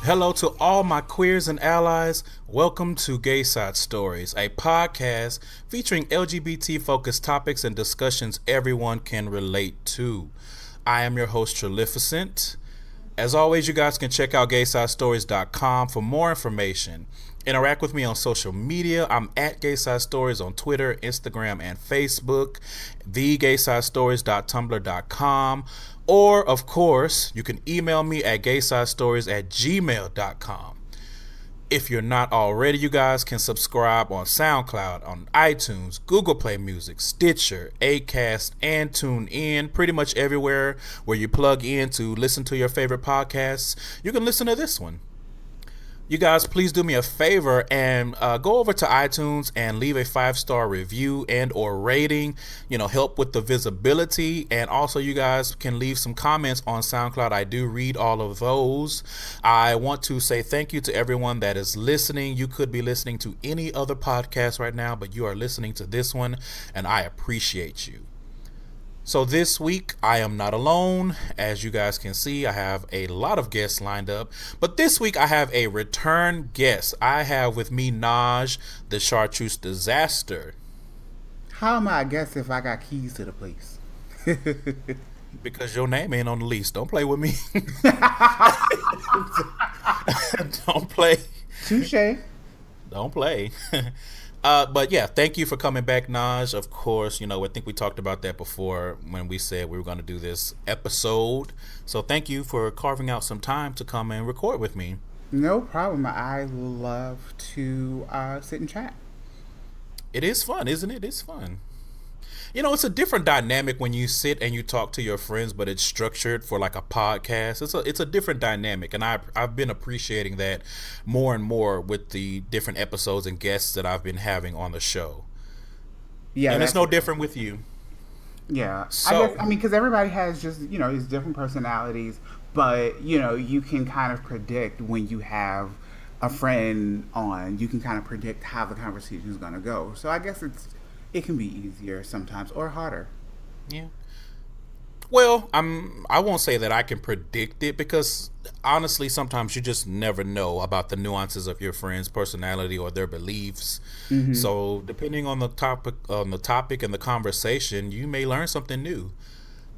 Hello to all my queers and allies. Welcome to GaysideStories, a podcast featuring LGBT focused topics and discussions everyone can relate to. I am your host, Trillificent. As always, you guys can check out GaysideStories.com for more information. Interact with me on social media. I'm at GaysideStories on Twitter, Instagram, and Facebook. TheGaysideStories.tumblr.com. Or, of course, you can email me at GaysideStories@gmail.com. If you're not already, you guys can subscribe on SoundCloud, on iTunes, Google Play Music, Stitcher, Acast, and TuneIn. Pretty much everywhere where you plug in to listen to your favorite podcasts, you can listen to this one. You guys, please do me a favor and go over to iTunes and leave a 5-star review and or rating. Help with the visibility. And also, you guys can leave some comments on SoundCloud. I do read all of those. I want to say thank you to everyone that is listening. You could be listening to any other podcast right now, but you are listening to this one, and I appreciate you. So this week, I am not alone. As you guys can see, I have a lot of guests lined up. But this week, I have a return guest. I have with me Naj, the ChartreuseDisaster. How am I a guest if I got keys to the place? Because your name ain't on the lease. Don't play with me. Don't play. Touche. Don't play. But yeah, thank you for coming back, Naj. Of course, I think we talked about that before when we said we were going to do this episode. So thank you for carving out some time to come and record with me. No problem. I love to sit and chat. It is fun, isn't it? It's fun. It's a different dynamic when you sit and you talk to your friends, but it's structured for like a podcast. It's a different dynamic, and I've been appreciating that more and more with the different episodes and guests that I've been having on the show. Yeah, and it's no different with you. Yeah, So because everybody has just these different personalities, but you can kind of predict when you have a friend on. You can kind of predict how the conversation is going to go. So I guess it can be easier sometimes or harder. Yeah. Well, I won't say that I can predict it because honestly, sometimes you just never know about the nuances of your friend's personality or their beliefs. Mm-hmm. So, depending on the topic and the conversation, you may learn something new.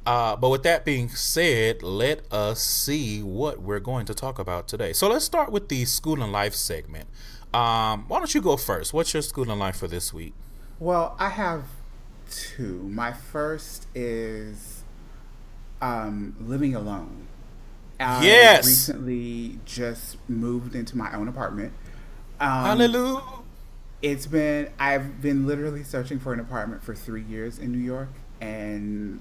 But with that being said, let us see what we're going to talk about today. So let's start with the Schoolin Life segment. Why don't you go first? What's your Schoolin Life for this week? Well, I have two. My first is living alone. I Yes. recently just moved into my own apartment. Hallelujah. I've been literally searching for an apartment for 3 years in New York, and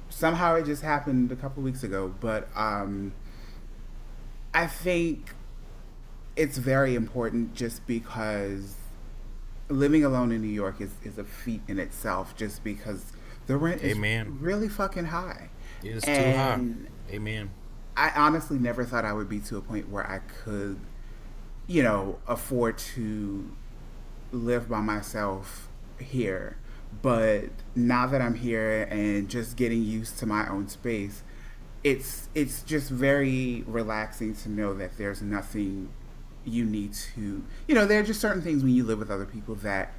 somehow it just happened a couple weeks ago. But I think it's very important just because living alone in New York is a feat in itself, just because the rent is really fucking high. It is too high. Amen. I honestly never thought I would be to a point where I could, afford to live by myself here. But now that I'm here and just getting used to my own space, it's just very relaxing to know that there's nothing you need to, there are just certain things when you live with other people that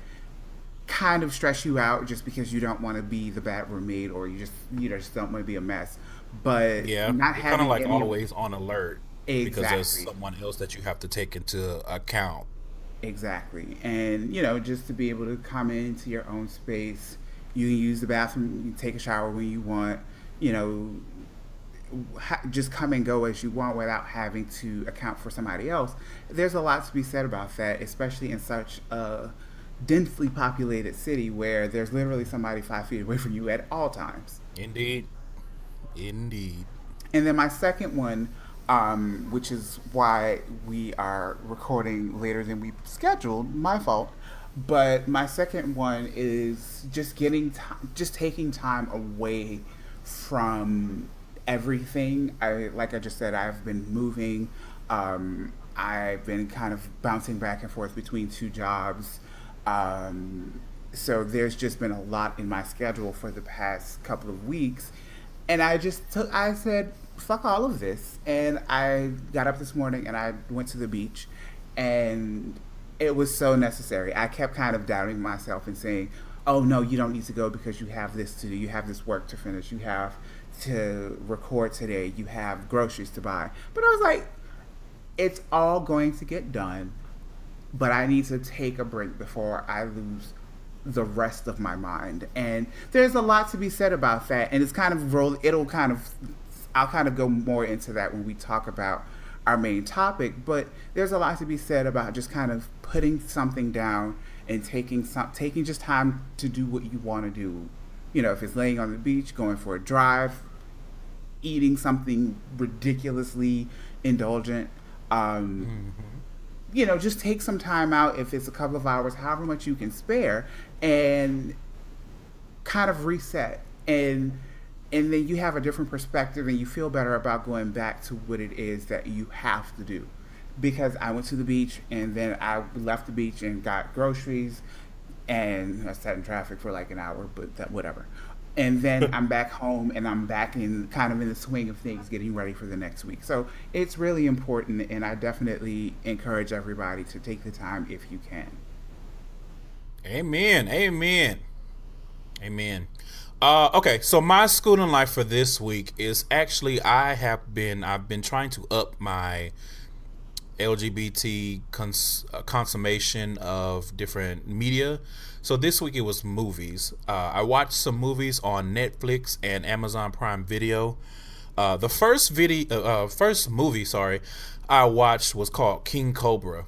kind of stress you out just because you don't want to be the bad roommate, or you just don't want to be a mess. But Yeah, not you're kind of having like any always on alert because there's exactly someone else that you have to take into account. exactly, and just to be able to come into your own space, you can use the bathroom, you can take a shower when you want, you know, just come and go as you want without having to account for somebody else. There's a lot to be said about that, especially in such a densely populated city where there's literally somebody 5 feet away from you at all times. Indeed. Indeed. And then my second one, which is why we are recording later than we scheduled, my fault. But my second one is just just taking time away from everything. Like I just said, I've been moving. I've been kind of bouncing back and forth between two jobs. So there's just been a lot in my schedule for the past couple of weeks. And I said, fuck all of this. And I got up this morning and I went to the beach, and it was so necessary. I kept kind of doubting myself and saying, oh no, you don't need to go because you have this to do. You have this work to finish. You have to record today. You have groceries to buy. But I was like, it's all going to get done, but I need to take a break before I lose the rest of my mind. And there's a lot to be said about that. And it's kind of I'll kind of go more into that when we talk about our main topic. But there's a lot to be said about just kind of putting something down and taking just time to do what you want to do. You know, if it's laying on the beach, going for a drive, eating something ridiculously indulgent. You know, just take some time out, if it's a couple of hours, however much you can spare, and kind of reset. And then you have a different perspective and you feel better about going back to what it is that you have to do. Because I went to the beach and then I left the beach and got groceries, and I sat in traffic for like an hour, but that whatever. And then I'm back home and I'm back in kind of in the swing of things, getting ready for the next week. So it's really important, and I definitely encourage everybody to take the time if you can. Amen. Amen. Amen. Okay, so my schooling life for this week is actually I've been trying to up my LGBT consummation of different media. So this week it was movies. I watched some movies on Netflix and Amazon Prime Video. The first movie, sorry, I watched was called King Cobra,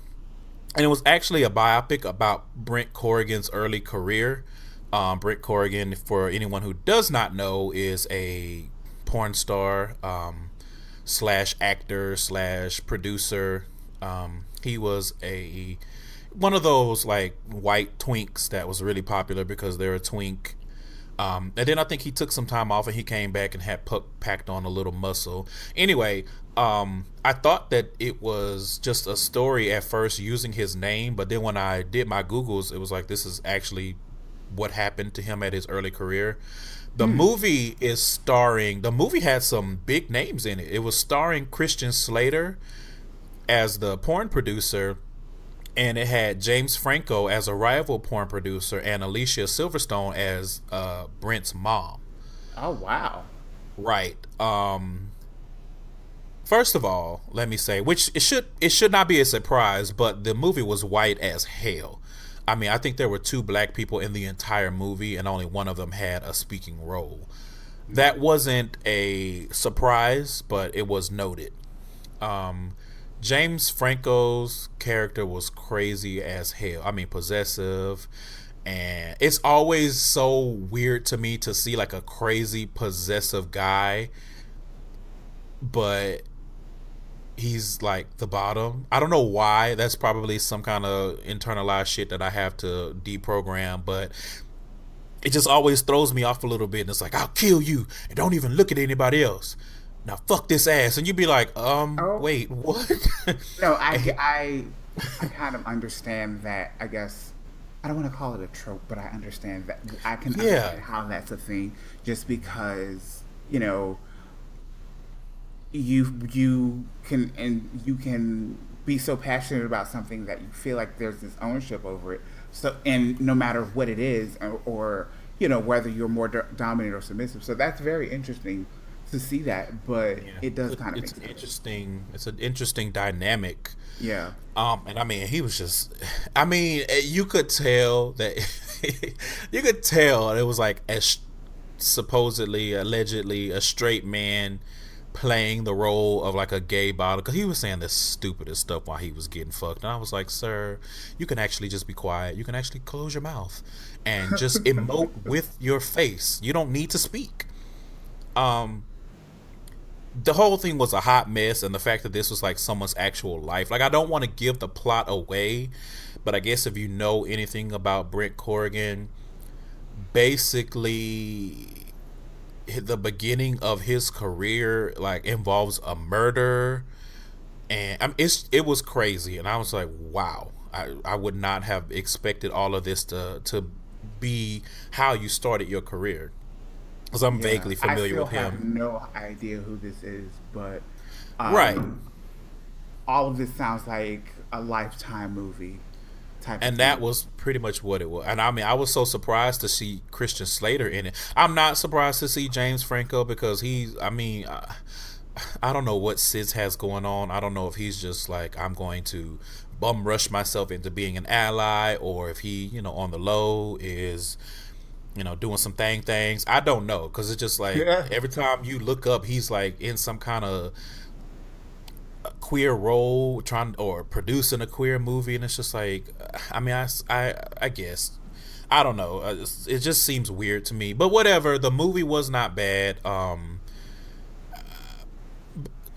and it was actually a biopic about Brent Corrigan's early career. Brent Corrigan, for anyone who does not know, is a porn star slash actor slash producer. He was a one of those like white twinks that was really popular because they're a twink. And then I think he took some time off and he came back and had packed on a little muscle. Anyway, I thought that it was just a story at first using his name, but then when I did my Googles, it was like, this is actually what happened to him at his early career. The movie had some big names in it. It was starring Christian Slater as the porn producer, and it had James Franco as a rival porn producer and Alicia Silverstone as Brent's mom. Oh wow. Right. First of all, let me say, which it should not be a surprise, but the movie was white as hell. I mean, I think there were 2 black people in the entire movie, and only one of them had a speaking role. That wasn't a surprise, but it was noted. James Franco's character was crazy as hell. I mean, possessive. And it's always so weird to me to see like a crazy possessive guy, but he's like the bottom. I don't know why. That's probably some kind of internalized shit that I have to deprogram, but it just always throws me off a little bit. And it's like, I'll kill you and don't even look at anybody else. Now fuck this ass. And you'd be like, Oh wait, what? no, I kind of understand that. I guess I don't want to call it a trope, but I understand that. I can understand how that's a thing, just because you know you can be so passionate about something that you feel like there's this ownership over it. So, and no matter what it is, or you know, whether you're more dominant or submissive. So that's very interesting to see that, but it does kind of it's an interesting dynamic. Yeah. And I mean, he was just, I mean, you could tell that you could tell it was like supposedly, allegedly a straight man playing the role of like a gay bottle, because he was saying the stupidest stuff while he was getting fucked, and I was like, sir, you can actually just be quiet. You can actually close your mouth and just emote with your face. You don't need to speak. The whole thing was a hot mess, and the fact that this was like someone's actual life, like, I don't want to give the plot away, but I guess if you know anything about Brent Corrigan, basically the beginning of his career like involves a murder, and I mean, it was crazy, and I was like, wow, I would not have expected all of this to be how you started your career. because I'm Yeah, vaguely I familiar still with have him. no idea who this is, but Right. um, all of this sounds like a Lifetime movie type of And that thing. was pretty much what it was. And I mean, I was so surprised to see Christian Slater in it. I'm not surprised to see James Franco because I mean, I don't know what Sis has going on. I don't know if he's just like, I'm going to bum rush myself into being an ally, or if he, on the low is, doing some things. I don't know, because it's just like Yeah. every time you look up, he's like in some kind of queer role, trying or producing a queer movie, and it's just like, I mean, I guess. I don't know. It just seems weird to me, but whatever. The movie was not bad.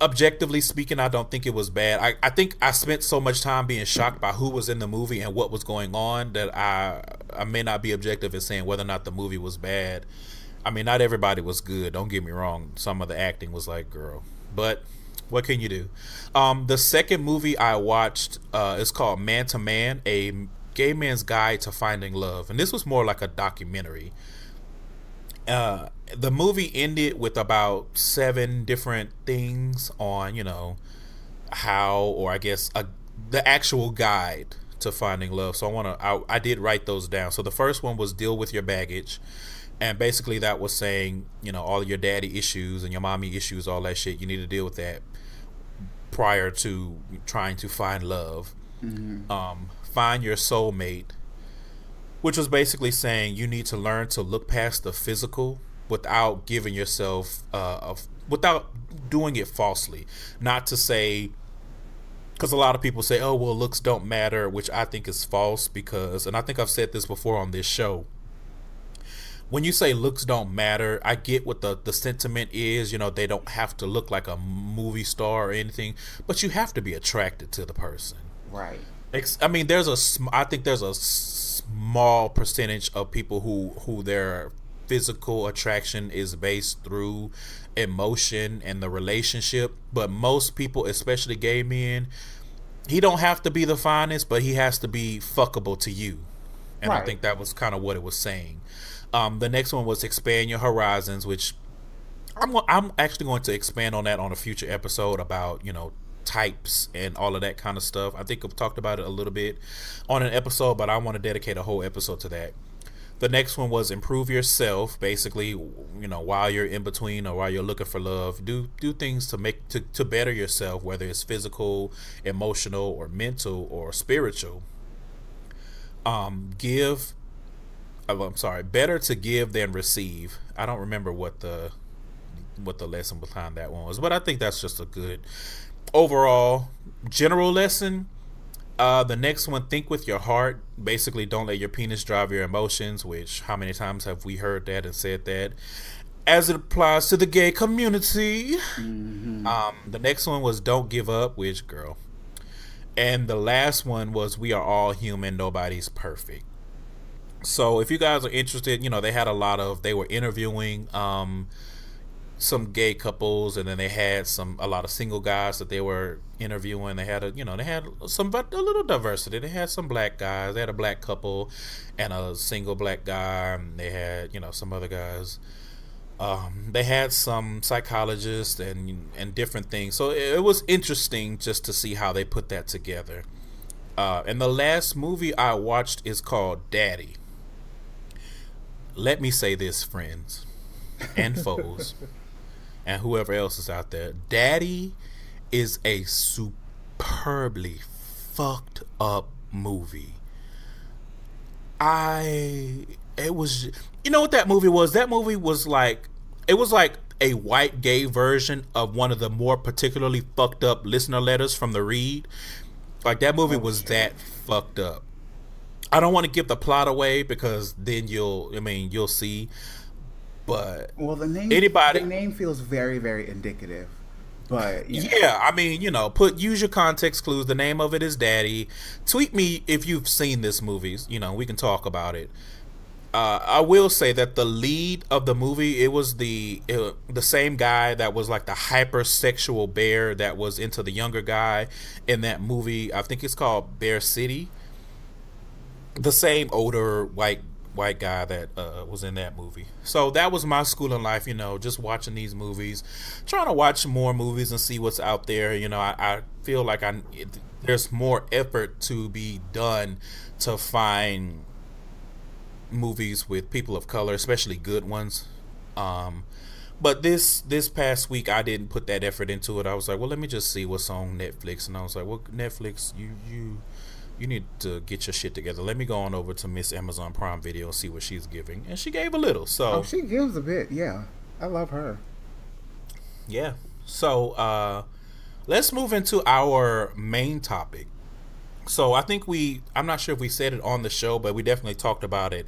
Objectively speaking, I don't think it was bad. I think I spent so much time being shocked by who was in the movie and what was going on that I may not be objective in saying whether or not the movie was bad. I mean, not everybody was good. Don't get me wrong. Some of the acting was like, girl, but what can you do? The second movie I watched is called Man to Man: A Gay Man's Guide to Finding Love, and this was more like a documentary. The movie ended with about seven different things on, how, or I guess the actual guide to finding love. So I did write those down. So the first one was deal with your baggage, and basically that was saying, all your daddy issues and your mommy issues, all that shit, you need to deal with that prior to trying to find love. Hmm. Find your soulmate, which was basically saying you need to learn to look past the physical without giving yourself without doing it falsely. Not to say, because a lot of people say, oh well, looks don't matter, which I think is false, because, and I think I've said this before on this show, when you say looks don't matter, I get what the sentiment is. They don't have to look like a movie star or anything, but you have to be attracted to the person. Right. I mean, I think there's a small percentage of people who their physical attraction is based through emotion and the relationship, but most people, especially gay men, he don't have to be the finest, but he has to be fuckable to you. And I Right. think that was kind of what it was saying. The next one was expand your horizons, which I'm actually going to expand on that on a future episode about, types and all of that kind of stuff. I think I've talked about it a little bit on an episode, but I want to dedicate a whole episode to that. The next one was improve yourself. Basically, while you're in between or while you're looking for love, do things to better yourself, whether it's physical, emotional, or mental, or spiritual. Give. I'm sorry. Better to give than receive. I don't remember what the lesson behind that one was, but I think that's just a good overall general lesson. The next one, think with your heart. Basically, don't let your penis drive your emotions, which, how many times have we heard that and said that? As it applies to the gay community. Hmm. The next one was don't give up, which, girl. And the last one was we are all human, nobody's perfect. So if you guys are interested, they were interviewing some gay couples, and then they had a lot of single guys that they were interviewing. They had a little diversity. They had some black guys. They had a black couple and a single black guy. And they had some other guys. They had some psychologists and different things. So it was interesting just to see how they put that together. And the last movie I watched is called Daddy. Let me say this, friends and foes, and whoever else is out there. Daddy is a superbly fucked up movie. I it was You know what that movie was? That movie was like, it was like a white gay version of one of the more particularly fucked up listener letters from the read. Like, that movie Oh was shit. that fucked up. I don't want to give the plot away because then you'll see, but Well, the anybody. name feels very, very indicative, but Yeah, I mean, use your context clues. The name of it is Daddy. Tweet me if you've seen this movie. We can talk about it. I will say that the lead of the movie, it was the same guy that was like the hypersexual bear that was into the younger guy in that movie. I think it's called Bear City. The same older white guy that was in that movie. So that was my Schoolin Life, just watching these movies, trying to watch more movies and see what's out there. I feel like there's more effort to be done to find movies with people of color, especially good ones. But this past week, I didn't put that effort into it. I was like, well, let me just see what's on Netflix. And I was like, well, Netflix, you need to get your shit together. Let me go on over to Miss Amazon Prime Video and see what she's giving. And she gave a little. So she gives a bit. Yeah, I love her. Yeah. So let's move into our main topic. So I think I'm not sure if we said it on the show, but we definitely talked about it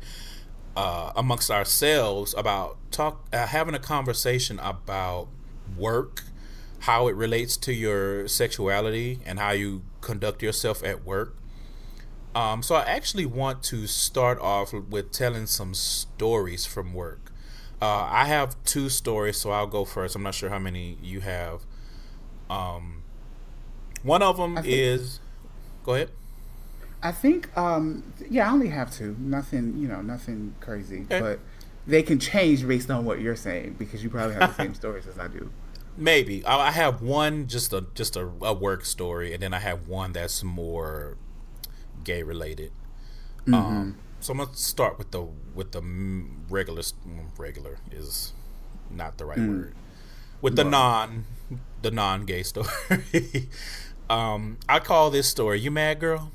amongst ourselves about having a conversation about work, how it relates to your sexuality and how you conduct yourself at work. So I actually want to start off with telling some stories from work. I have 2 stories, so I'll go first. I'm not sure how many you have. One of them is... Go ahead. I think, I only have 2. Nothing crazy. Okay. But they can change based on what you're saying because you probably have the same stories as I do. Maybe. I have one, just a work story, and then I have one that's more gay related. Mm-hmm. So I'm gonna start with the regular is not the right word. With the non-gay story. I call this story "You Mad Girl?"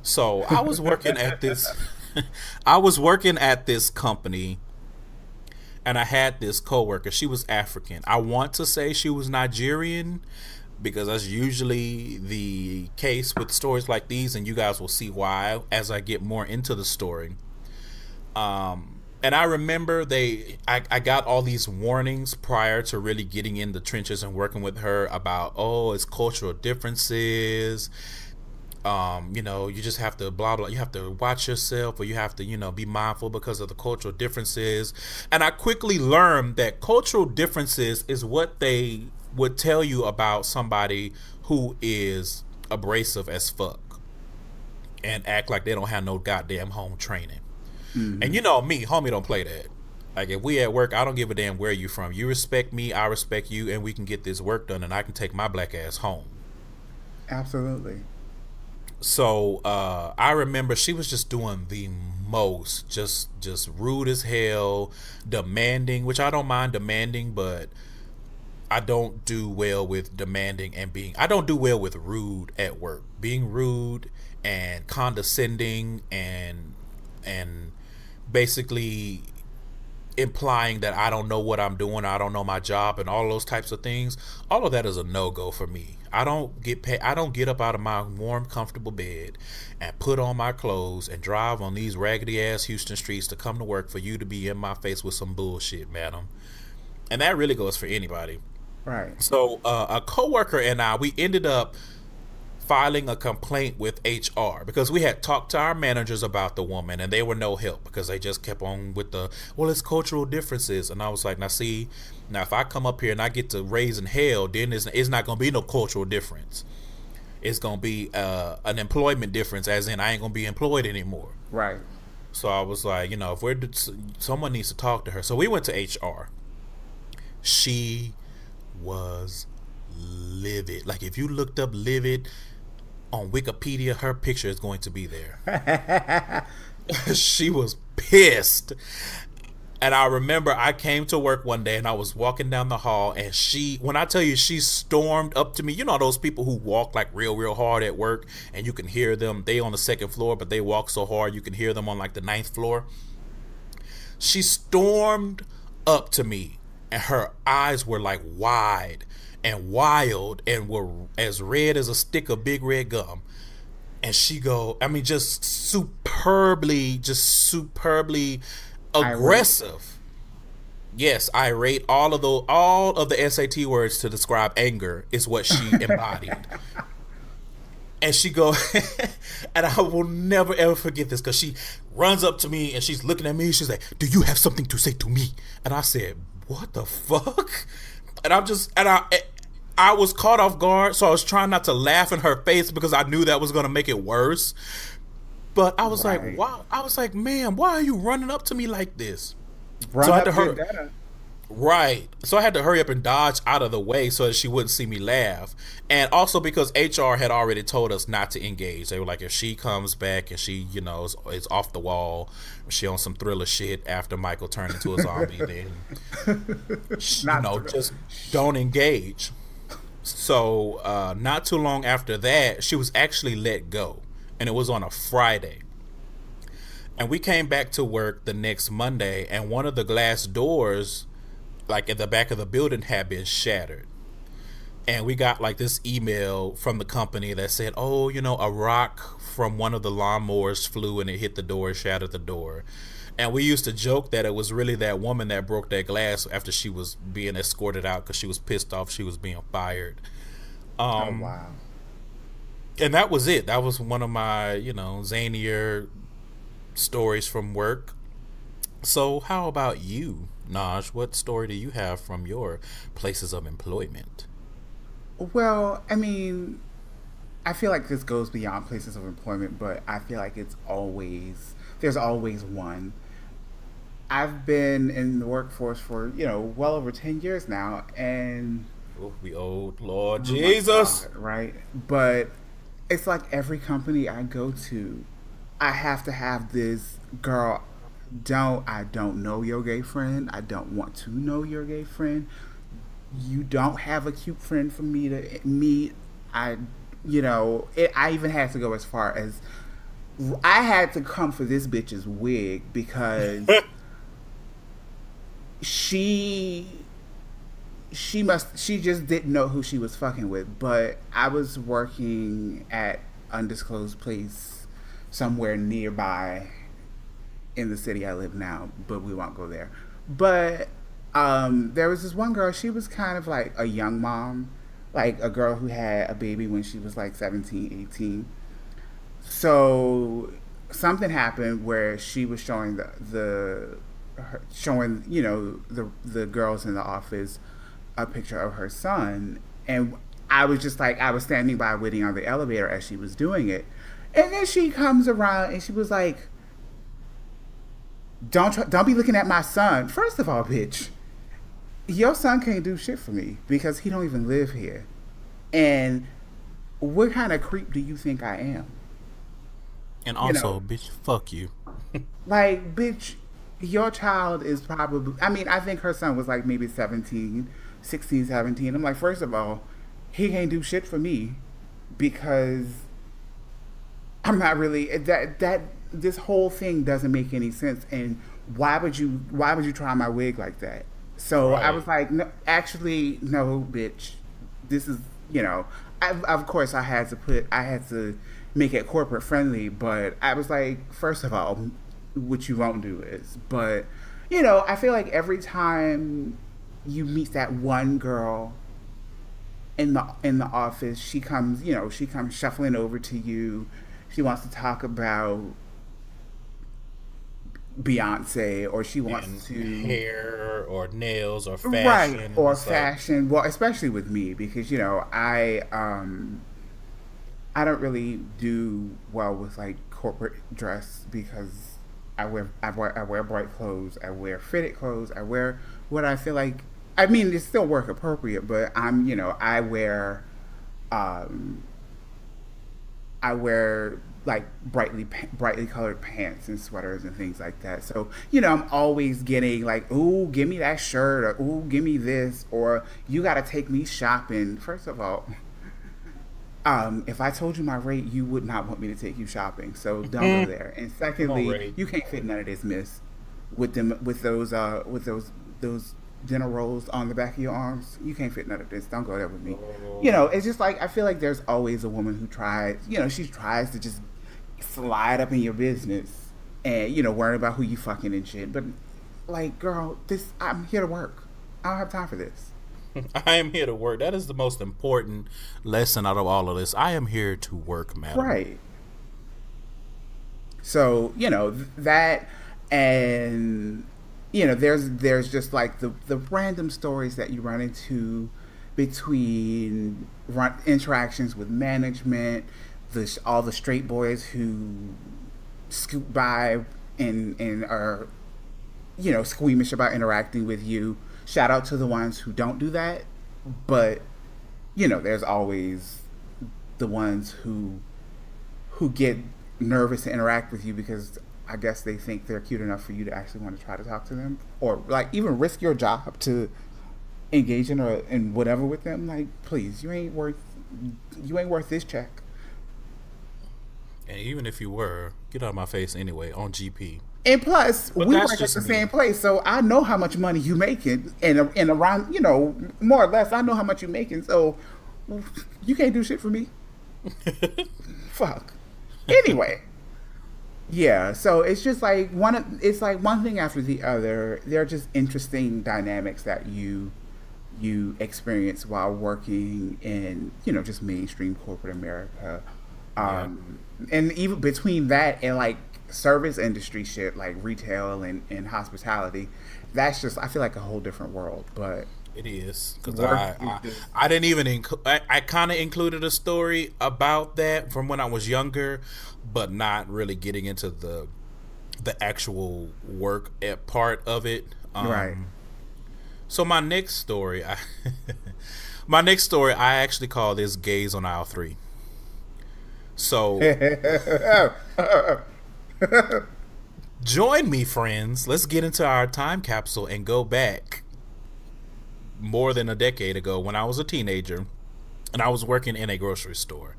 So I was working at this company, and I had this coworker. She was African. I want to say she was Nigerian because that's usually the case with stories like these, and you guys will see why as I get more into the story. And I remember I got all these warnings prior to really getting in the trenches and working with her about, it's cultural differences. You just have to blah, blah. You have to watch yourself, or you have to, be mindful because of the cultural differences. And I quickly learned that cultural differences is what they would tell you about somebody who is abrasive as fuck and act like they don't have no goddamn home training. Mm-hmm. And me, homie, don't play that. Like, if we at work, I don't give a damn where you from. You respect me, I respect you, and we can get this work done, and I can take my black ass home. Absolutely. So I remember she was just doing the most, just rude as hell, demanding, which I don't mind demanding, but I don't do well with demanding and I don't do well with rude at work. Being rude and condescending and basically implying that I don't know what I'm doing, I don't know my job, and all those types of things. All of that is a no-go for me. I don't get up out of my warm, comfortable bed and put on my clothes and drive on these raggedy ass Houston streets to come to work for you to be in my face with some bullshit, madam. And that really goes for anybody. Right. So a coworker and we ended up filing a complaint with HR because we had talked to our managers about the woman, and they were no help because they just kept on with it's cultural differences. And I was like, now if I come up here and I get to raising hell, then it's not going to be no cultural difference. It's going to be an employment difference, as in I ain't going to be employed anymore. Right. So I was like, if someone needs to talk to her. So we went to HR. She was livid. Like, if you looked up livid on Wikipedia, her picture is going to be there. She was pissed. And I remember I came to work one day and I was walking down the hall, and when I tell you she stormed up to me, those people who walk like real, real hard at work, and you can hear them. They on the 2nd floor, but they walk so hard you can hear them on like the 9th floor. She stormed up to me, and her eyes were like wide and wild and were as red as a stick of big red gum. And she just superbly aggressive. Irate. Yes, irate. All of the SAT words to describe anger is what she embodied. And she and I will never ever forget this, because she runs up to me and she's looking at me. She's like, "Do you have something to say to me?" And I said, "What the fuck?" And I was caught off guard, so I was trying not to laugh in her face because I knew that was going to make it worse. But I was like, Right. why? I was like, man, why are you running up to me like this? So I Run had to up, get hurry. better. Right. So I had to hurry up and dodge out of the way so that she wouldn't see me laugh. And also because HR had already told us not to engage. They were like, if she comes back and she, is off the wall, she on some thriller shit after Michael turned into a zombie, then, Not just don't engage. So not too long after that, she was actually let go. And it was on a Friday. And we came back to work the next Monday, and one of the glass doors, like at the back of the building, had been shattered. And we got like this email from the company that said, oh, a rock from one of the lawnmowers flew and it hit the door, shattered the door. And we used to joke that it was really that woman that broke that glass after she was being escorted out because she was pissed off she was being fired. Oh Um, wow. and that was it. That was one of my, zanier stories from work. So, how about you, Naj? What story do you have from your places of employment? Well, I mean, I feel like this goes beyond places of employment, but I feel like there's always one. I've been in the workforce for, well over 10 years now, and Oh, we old Lord oh my Jesus. God, right? But it's like every company I go to, I have to have this girl. I don't know your gay friend. I don't want to know your gay friend. You don't have a cute friend for me to meet. I, I even had to go as far as I had to come for this bitch's wig because she she just didn't know who she was fucking with. But I was working at undisclosed place somewhere nearby in the city I live now, but we won't go there. But there was this one girl. She was kind of like a young mom, like a girl who had a baby when she was like 17, 18. So something happened where she was showing showing the girls in the office a picture of her son, and I was just like, I was standing by waiting on the elevator as she was doing it, and then she comes around and she was like, don't be looking at my son. First of all, bitch, your son can't do shit for me because he don't even live here. And what kind of creep do you think I am? And You know, also, bitch, fuck you. like, bitch, your child is probably, I mean, I think her son was like maybe 17, 16, 17. I'm like, first of all, he can't do shit for me because I'm not really, this whole thing doesn't make any sense. And why would you try my wig like that? So I Right. was like, no, actually, no, bitch. This is, of course I had to make it corporate friendly, but I was like, first of all, what you won't do is, but, I feel like every time you meet that one girl in the office, she comes shuffling over to you. She wants to talk about Beyonce, or she wants And to, hair or nails or right, fashion. And or it's like, fashion. Well, especially with me because I don't really do well with like corporate dress because I wear bright clothes, I wear fitted clothes, I wear what I feel like. I mean, it's still work appropriate, but um, I wear like brightly colored pants and sweaters and things like that. So I'm always getting like, "Ooh, give me that shirt," or "Ooh, give me this," or "You got to take me shopping." First of all, if I told you my rate, you would not want me to take you shopping. So don't go there. And come on, secondly, Ray. you can't fit none of this, miss, with those dinner rolls on the back of your arms. You can't fit none of this. Don't go there with me. It's just like I feel like there's always a woman who tries. She tries to just slide up in your business and worry about who you fucking and shit. But like, girl, this I'm here to work. I don't have time for this. I am here to work. That is the most important lesson out of all of this. I am here to work, madam. Right. So that, and there's just like the random stories that you run into between interactions with management, all the straight boys who scoot by and are, squeamish about interacting with you. Shout out to the ones who don't do that, but there's always the ones who get nervous to interact with you because I guess they think they're cute enough for you to actually want to try to talk to them, or like even risk your job to engage in whatever with them. Like, please, you ain't worth this check. And even if you were, get out of my face anyway on GP. And plus, But we that's work at just the me. same place, so I know how much money you making, and around, more or less, I know how much you making. So you can't do shit for me. Fuck. Anyway, yeah. So it's just like it's like one thing after the other. They're just interesting dynamics that you experience while working in just mainstream corporate America. And even between that and like service industry shit like retail and hospitality, that's just, I feel like, a whole different world. But It is, because work I is just, I didn't even I kind of included a story about that from when I was younger, but not really getting into the actual work part of it. right. So my next story, I actually call this "Gays on Aisle 3." So join me, friends. Let's get into our time capsule and go back more than a decade ago when I was a teenager and I was working in a grocery store.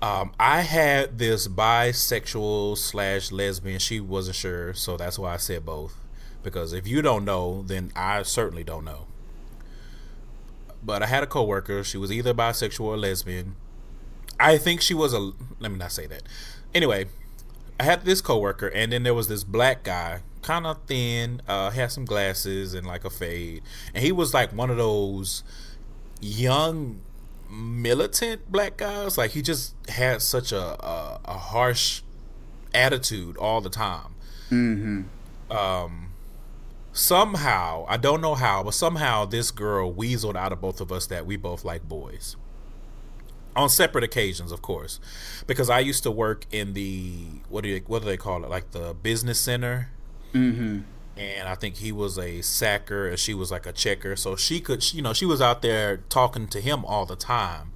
I had this bisexual / lesbian. She wasn't sure, so that's why I said both. Because if you don't know, then I certainly don't know. But I had a coworker. She was either bisexual or lesbian. I think she was a. Let me not say that. Anyway, I had this coworker, and then there was this black guy, kind of thin, had some glasses and like a fade, and he was like one of those young militant black guys. Like, he just had such a harsh attitude all the time. Somehow, I don't know how, but somehow this girl weaseled out of both of us that we both like boys. On separate occasions, of course, because I used to work in the what do they call it, like the business center, and I think he was a sacker and she was like a checker, so she could, she was out there talking to him all the time,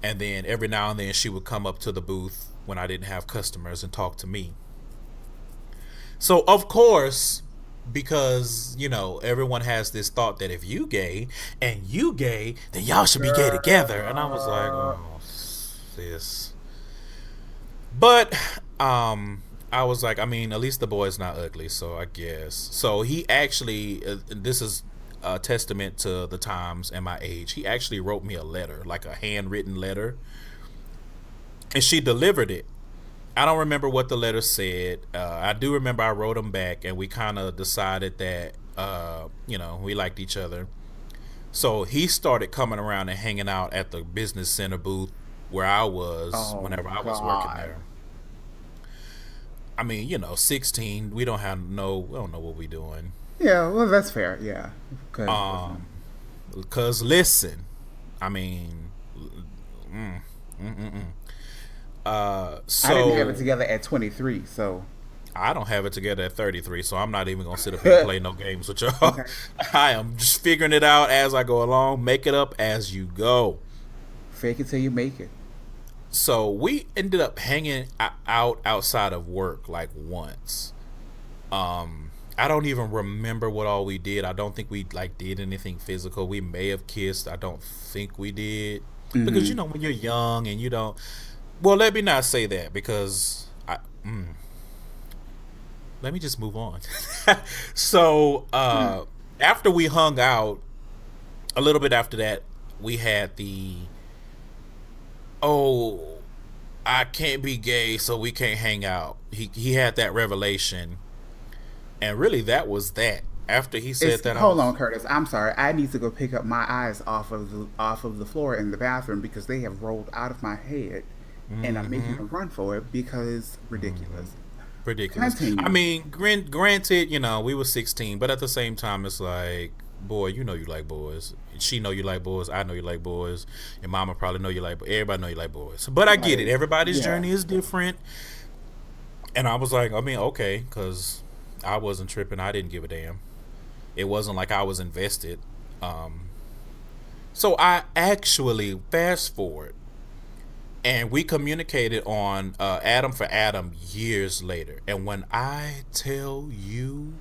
and then every now and then she would come up to the booth when I didn't have customers and talk to me. So of course, because everyone has this thought that if you gay and you gay, then y'all should be gay together, and I was like, oh, sis. But I was like, I mean, at least the boy's not ugly, so I guess. So he actually, this is a testament to the times and my age, he actually wrote me a letter, like a handwritten letter, and she delivered it. I don't remember what the letter said. I do remember I wrote him back, and we kind of decided that, we liked each other. So he started coming around and hanging out at the business center booth where I was whenever I was working there. I mean, 16, we don't know what we doing. Yeah, well, that's fair. Yeah. Because listen, I mean, so I didn't have it together at 23, so I don't have it together at 33, so I'm not even gonna sit up here and play no games with y'all. Okay. I am just figuring it out as I go along. Make it up as you go. Fake it till you make it. So we ended up hanging out outside of work like once. I don't even remember what all we did. I don't think we did anything physical. We may have kissed. I don't think we did, because when you're young and you don't. Well, let me not say that, because let me just move on. So after we hung out, a little bit after that, we had the I can't be gay, so we can't hang out. He had that revelation, and really that was that. After he said that, hold on, Curtis. I'm sorry. I need to go pick up my eyes off of the floor in the bathroom because they have rolled out of my head. And I'm making a run for it because ridiculous. Continue. I mean, granted, we were 16, but at the same time, it's like, boy, you like boys. She know you like boys. I know you like boys. Your mama probably know you like boys. Everybody know you like boys. But I get it. Everybody's journey is different. And I was like, I mean, okay, because I wasn't tripping. I didn't give a damn. It wasn't like I was invested. Um, so I actually fast forward, and we communicated on Adam for Adam years later. And when I tell you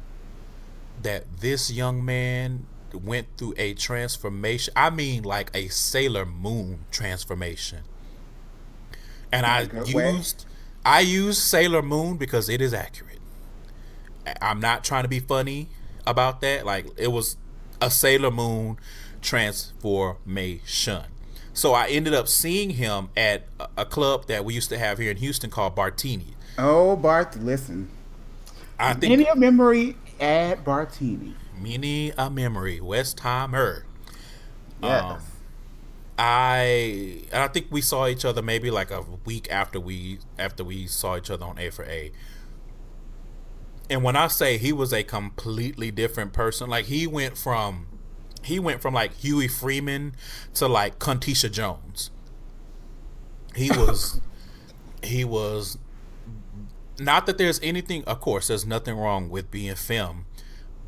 that this young man went through a transformation, I mean like a Sailor Moon transformation. And In a good way. I used Sailor Moon because it is accurate. I'm not trying to be funny about that. Like, it was a Sailor Moon transformation. So I ended up seeing him at a club that we used to have here in Houston called Bartini. Oh, Bart, listen. I think Many a memory at Bartini. many a memory, Westheimer. Um, Yes. I think we saw each other maybe like a week after we saw each other on A for A. And when I say he was a completely different person, like he went from like Huey Freeman to like Contisha Jones. He was he was not that there's anything, of course there's nothing wrong with being femme,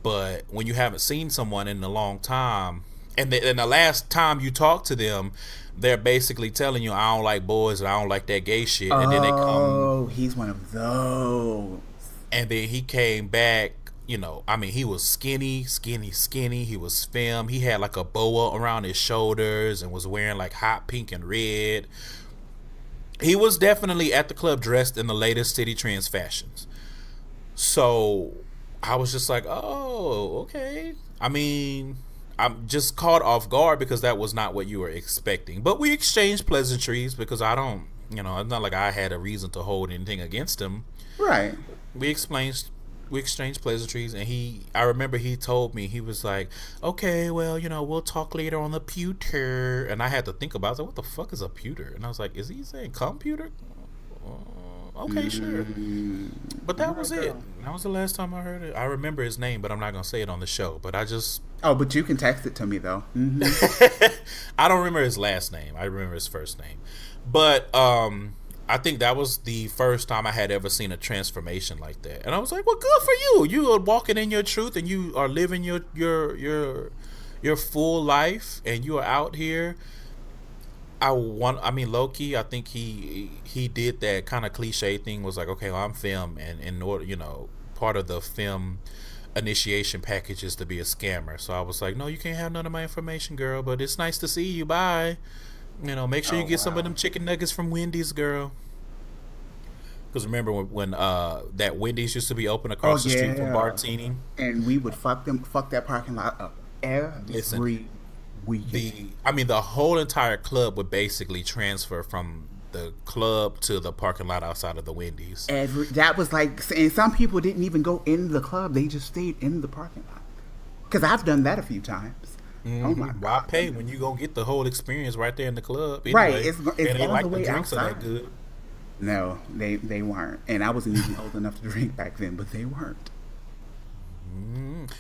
but when you haven't seen someone in a long time, and the last time you talk to them, they're basically telling you, I don't like boys and I don't like that gay shit, and then they come, Oh, he's one of those. and then he came back. You know, I mean, he was skinny. He was femme. He had like a boa around his shoulders and was wearing like hot pink and red. He was definitely at the club dressed in the latest city trends fashions. So I was just like, oh, okay. I mean, I'm just caught off guard because that was not what you were expecting. But we exchanged pleasantries because I don't, you know, it's not like I had a reason to hold anything against him. Right. We explained we exchanged pleasantries, and I remember he told me, he was like, okay, well, you know, we'll talk later on the pewter. And I had to think about it. I was like, what the fuck is a pewter? And I was like, is he saying computer? Okay, sure. Mm, But all that right, was it. girl. That was the last time I heard it. I remember his name, but I'm not gonna say it on the show. But I just Oh, but you can text it to me though. Hmm. I don't remember his last name. I remember his first name. But I think that was the first time I had ever seen a transformation like that. And I was like, well, good for you. You are walking in your truth, and you are living your full life, and you are out here. I mean, Loki, I think he did that kind of cliche thing, was like, okay, well, I'm film, and in order, you know, part of the film initiation package is to be a scammer. So I was like, no, you can't have none of my information, girl, but it's nice to see you. Bye. You know, make sure Oh you get some of wow. them chicken nuggets from Wendy's, girl. Because remember when that Wendy's used to be open Oh across the street from yeah. Bartini? And we would fuck that parking lot up Listen, every weekend. I mean, the whole entire club would basically transfer from the club to the parking lot outside of the Wendy's. That was like, and some people didn't even go in the club; they just stayed in the parking lot. Because I've done that a few times. Oh my Why god! pay when you gonna get the whole experience right there in the club Right, anyway? it's And they on the like the way drinks are outside. that good. No, they weren't, and I wasn't even old enough to drink back then, but they weren't.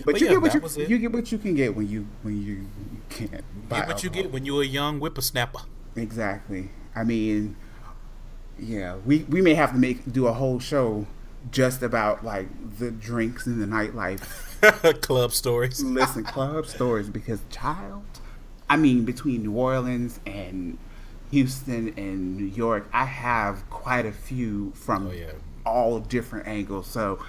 But But you yeah, get what that was it. you get what you can get you can't buy Get what you alcohol. get when you a young whippersnapper. Exactly. I mean, yeah, we may have to do a whole show just about like the drinks in the nightlife. Club stories. Listen, club stories because child, I mean, between New Orleans and Houston and New York, I have quite a few Oh from yeah. all different angles. So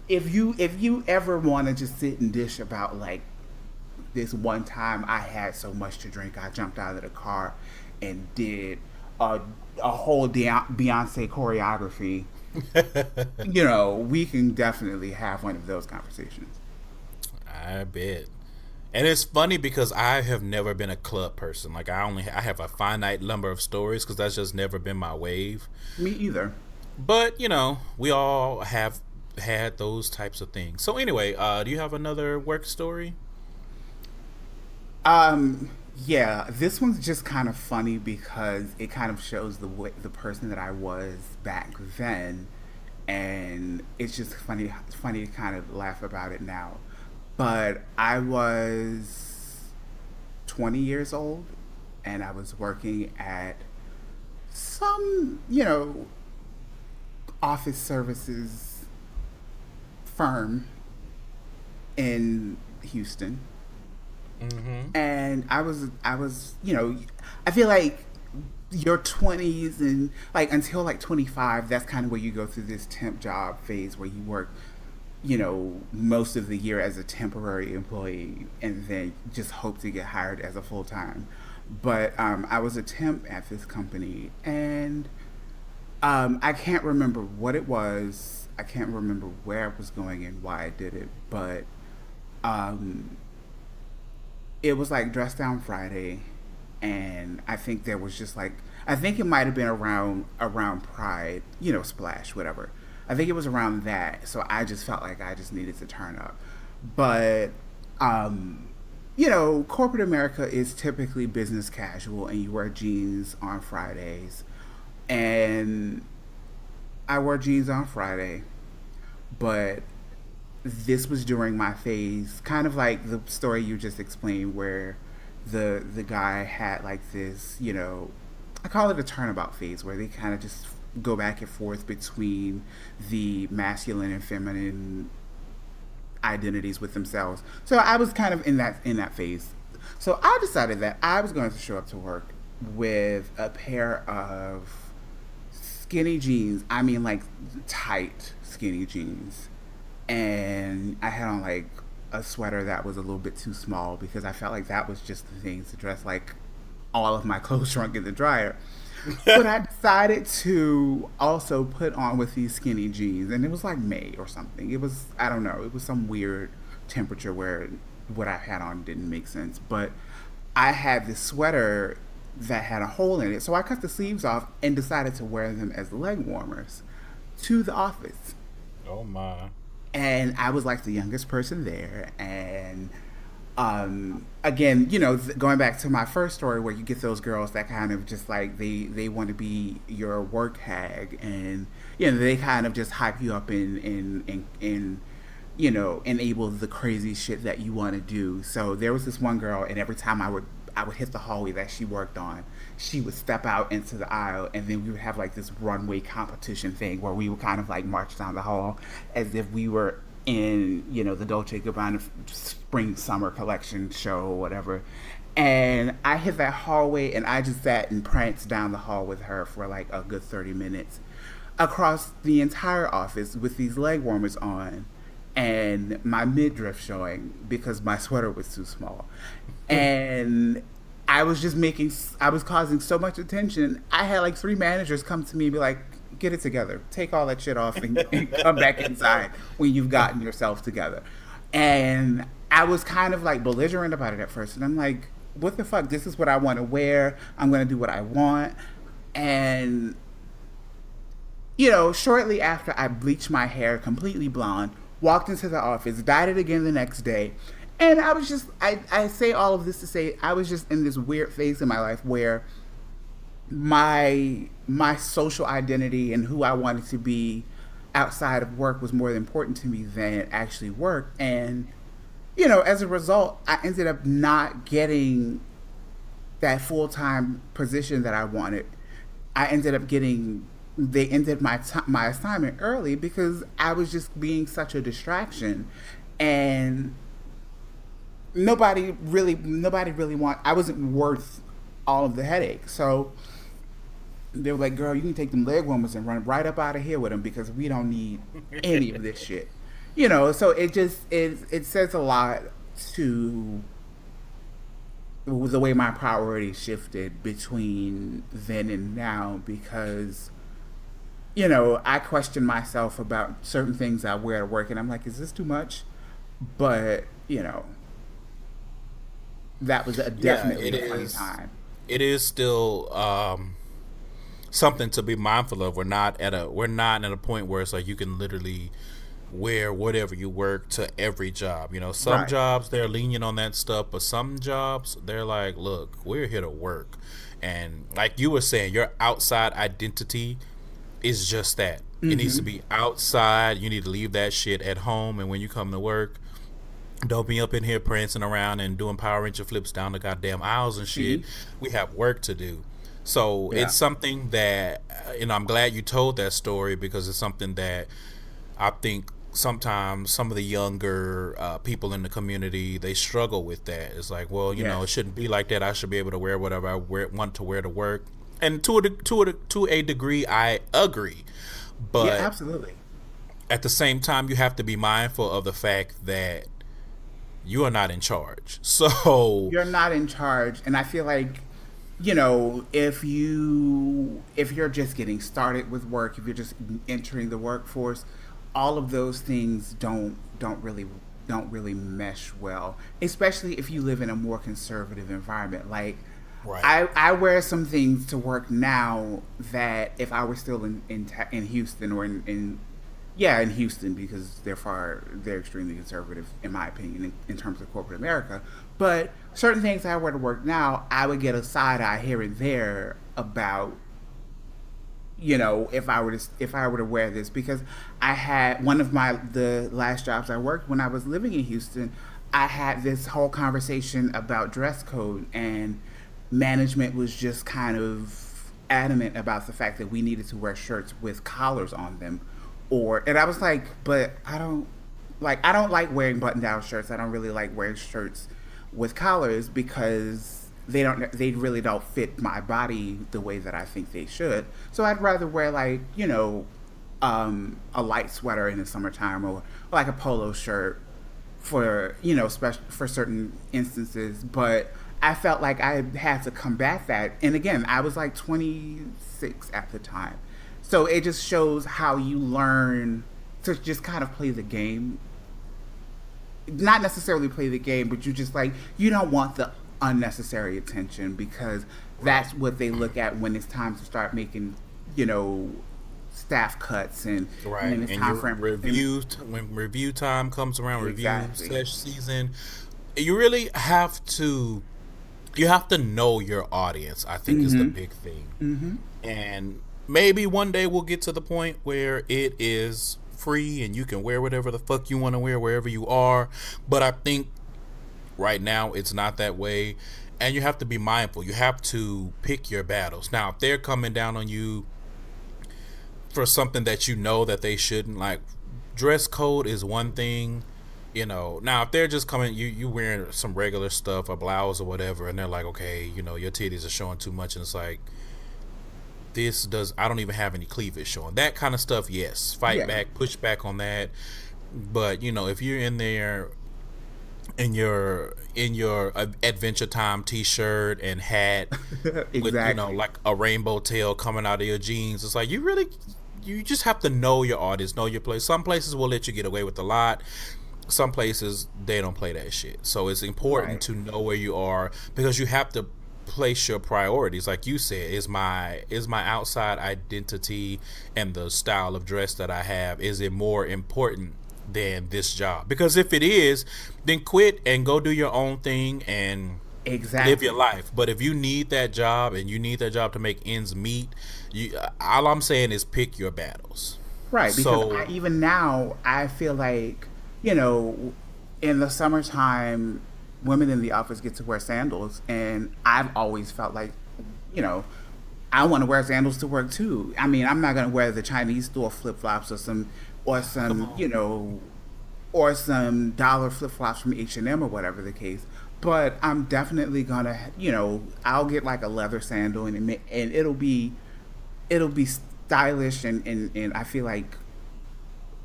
if you ever want to just sit and dish about like this one time I had so much to drink, I jumped out of the car and did a, a whole Beyonce choreography. You know, we can definitely have one of those conversations. I bet. And it's funny because I have never been a club person. Like I have a finite number of stories because that's just never been my wave. Me either. But you know, we all have had those types of things. So anyway, do you have another work story? Yeah, this one's just kind of funny because it kind of shows the person that I was back then, and it's just funny to kind of laugh about it now. But I was 20 years old, and I was working at some, office services firm in Houston. Mm-hmm. And I was, I feel like your 20s and like until like 25, that's kind of where you go through this temp job phase where you work, most of the year as a temporary employee and then just hope to get hired as a full time. But I was a temp at this company, and I can't remember what it was. I can't remember where I was going and why I did it, but um, it was like Dress Down Friday, and I think there was just like I think it might have been around Pride, Splash, whatever. I think it was around that, so I just felt like I just needed to turn up. But corporate America is typically business casual, and you wear jeans on Fridays, and I wore jeans on Friday, but this was during my phase, kind of like the story you just explained, where the guy had like this, I call it a turnabout phase, where they kind of just go back and forth between the masculine and feminine identities with themselves. So I was kind of in that phase. So I decided that I was going to show up to work with a pair of skinny jeans. I mean, like tight skinny jeans, and I had on like a sweater that was a little bit too small because I felt like that was just the thing to dress like all of my clothes shrunk in the dryer. But I decided to also put on with these skinny jeans, and it was like May or something. It was, I don't know, it was some weird temperature where what I had on didn't make sense. But I had this sweater that had a hole in it, so I cut the sleeves off and decided to wear them as leg warmers to the office. Oh my. And I was like the youngest person there, and again, going back to my first story, where you get those girls that kind of just like they want to be your work hag, and they kind of just hype you up and enable the crazy shit that you want to do. So there was this one girl, and every time I would hit the hallway that she worked on, she would step out into the aisle, and then we would have like this runway competition thing where we would kind of like march down the hall as if we were in, the Dolce & Gabbana spring summer collection show or whatever. And I hit that hallway, and I just sat and pranced down the hall with her for like a good 30 minutes across the entire office with these leg warmers on and my midriff showing because my sweater was too small. And I was causing so much attention. I had like 3 managers come to me and be like, get it together. Take all that shit off and come back inside when you've gotten yourself together. And I was kind of like belligerent about it at first. And I'm like, what the fuck? This is what I want to wear. I'm going to do what I want. And, shortly after I bleached my hair completely blonde, walked into the office, dyed it again the next day. And I was just, I say all of this to say I was just in this weird phase in my life where my social identity and who I wanted to be outside of work was more important to me than actually work. And, as a result, I ended up not getting that full-time position that I wanted. I ended up they ended my assignment early because I was just being such a distraction, and nobody really I wasn't worth all of the headache. So they were like, girl, you can take them leg warmers and run right up out of here with them because we don't need any of this shit. So it says a lot to the way my priorities shifted between then and now, because I question myself about certain things I wear to work, and I'm like, is this too much? But that was definitely a fun time. It is still something to be mindful of. We're not at a point where it's like you can literally wear whatever you work to every job. Some Right. jobs they're lenient on that stuff, but some jobs they're like, look, we're here to work. And like you were saying, your outside identity is just that. It needs to be outside. You need to leave that shit at home, and when you come to work, don't be up in here prancing around and doing Power Ranger flips down the goddamn aisles and shit. See? We have work to do. So Yeah. it's something that, I'm glad you told that story because it's something that I think sometimes some of the younger people in the community they struggle with that. It's like, well, it Yes. shouldn't be like that. I should be able to wear whatever want to wear to work. And to a degree, I agree. Yeah, But absolutely. at the same time, you have to be mindful of the fact that you are not in charge. So, You're not in charge, and I feel like, if you're just getting started with work, if you're just entering the workforce, all of those things don't really mesh well, especially if you live in a more conservative environment. Like, right. I wear some things to work now that if I were still in Houston, or in Houston, because they're extremely conservative in my opinion in terms of corporate America. But certain things I wear to work now, I would get a side eye here and there about, if I were to wear this, because I had one of the last jobs I worked when I was living in Houston. I had this whole conversation about dress code, and management was just kind of adamant about the fact that we needed to wear shirts with collars on them, and I was like, but I don't like wearing button down shirts. I don't really like wearing shirts with collars because they really don't fit my body the way that I think they should. So I'd rather wear, like, a light sweater in the summertime, or like a polo shirt for, special for certain instances. But I felt like I had to combat that. And again, I was like 26 at the time. So it just shows how you learn to just kind of play the game. Not necessarily play the game, but you don't want the unnecessary attention, because Right. that's what they look at when it's time to start making, you know, staff cuts, and Right. when it's And time your for when review time comes around, review exactly. season, you really have to know your audience, I think is the Mhm. big thing. Mhm. And maybe one day we'll get to the point where it is free and you can wear whatever the fuck you want to wear wherever you are. But I think right now it's not that way. And you have to be mindful. You have to pick your battles. Now, if they're coming down on you for something that you know that they shouldn't, like, dress code is one thing. Now if they're just coming, you wearing some regular stuff, a blouse or whatever, and they're like, okay, your titties are showing too much, and it's like, this does I don't even have any cleavage showing, that kind of stuff. Yes, fight Yeah. back, push back on that. But if you're in there in your Adventure Time T-shirt and hat with Exactly. like a rainbow tail coming out of your jeans, it's like, you just have to know your audience, know your place. Some places will let you get away with a lot. Some places they don't play that shit. So it's important Right. to know where you are, because you have to place your priorities. Like you said, is my outside identity and the style of dress that I have, is it more important than this job? Because if it is, then quit and go do your own thing and live your Exactly. life. But if you need that job and you need that job to make ends meet, all I'm saying is pick your battles. Right, because So even now I feel like, you know, in the summertime, women in the office get to wear sandals, and I've always felt like, you know, I want to wear sandals to work too. I mean, I'm not going to wear the Chinese store flip flops, or come some, on. or some dollar flip flops from H&M, or whatever the case. But I'm definitely gonna, I'll get like a leather sandal, and it'll be stylish, and I feel like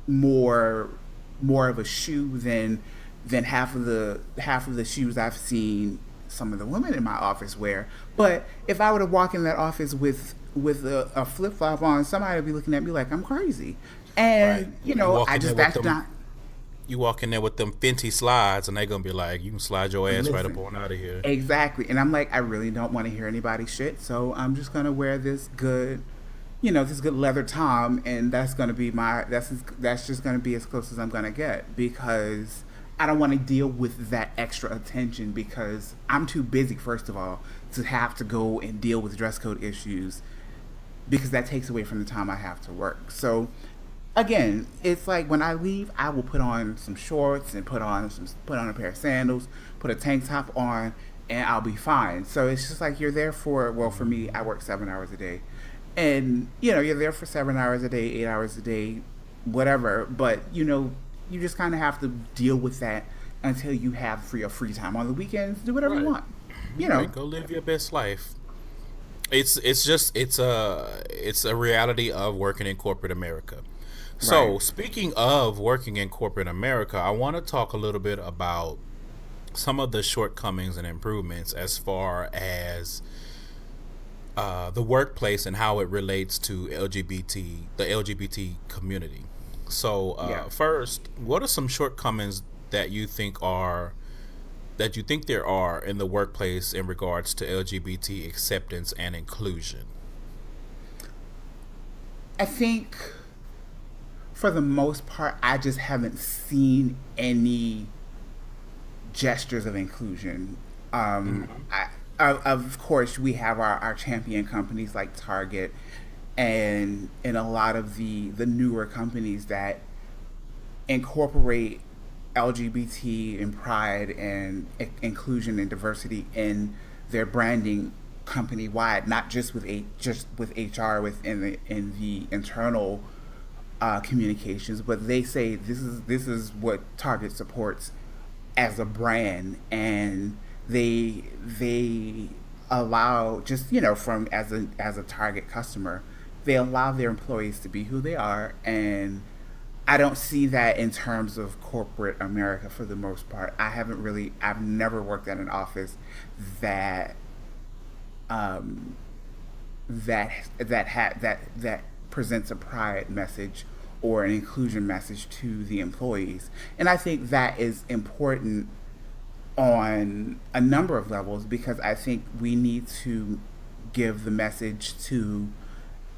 more more of a shoe than half of the shoes I've seen some of the women in my office wear. But if I were to walk in that office with a flip flop on, somebody would be looking at me like I'm crazy. Right. And You walk I in there just with that's them. not. You walk in there with them Fenty slides, and they gonna be like, "You can slide your ass right up Listen, on out of here." exactly. And I'm like, I really don't want to hear anybody shit, so I'm just gonna wear this good leather tom, and that's just gonna be as close as I'm gonna get, because I don't want to deal with that extra attention, because I'm too busy, first of all, to have to go and deal with dress code issues, because that takes away from the time I have to work. So again, it's like when I leave, I will put on some shorts and put on a pair of sandals, put a tank top on, and I'll be fine. So it's just like you're there for, well, for me, I work 7 hours a day. And, you're there for 7 hours a day, 8 hours a day, whatever. But, you just kind of have to deal with that until you have free time. On the weekends, do whatever you Right. want. You know, Right. Go live your best life. It's a reality of working in corporate America. right. So, speaking of working in corporate America, I want to talk a little bit about some of the shortcomings and improvements as far as the workplace and how it relates to the LGBT community. So, Yeah. first, what are some shortcomings that you think there are in the workplace in regards to LGBT acceptance and inclusion? I think for the most part, I just haven't seen any gestures of inclusion. Of course, we have our champion companies like Target and a lot of the newer companies that incorporate LGBT and pride and inclusion and diversity in their branding company wide, not just just with HR within the internal communications, but they say this is what Target supports as a brand, and they allow, just from as a Target customer, they allow their employees to be who they are. And I don't see that in terms of corporate America for the most part. I've never worked at an office that um, that presents a pride message or an inclusion message to the employees. And I think that is important on a number of levels, because I think we need to give the message to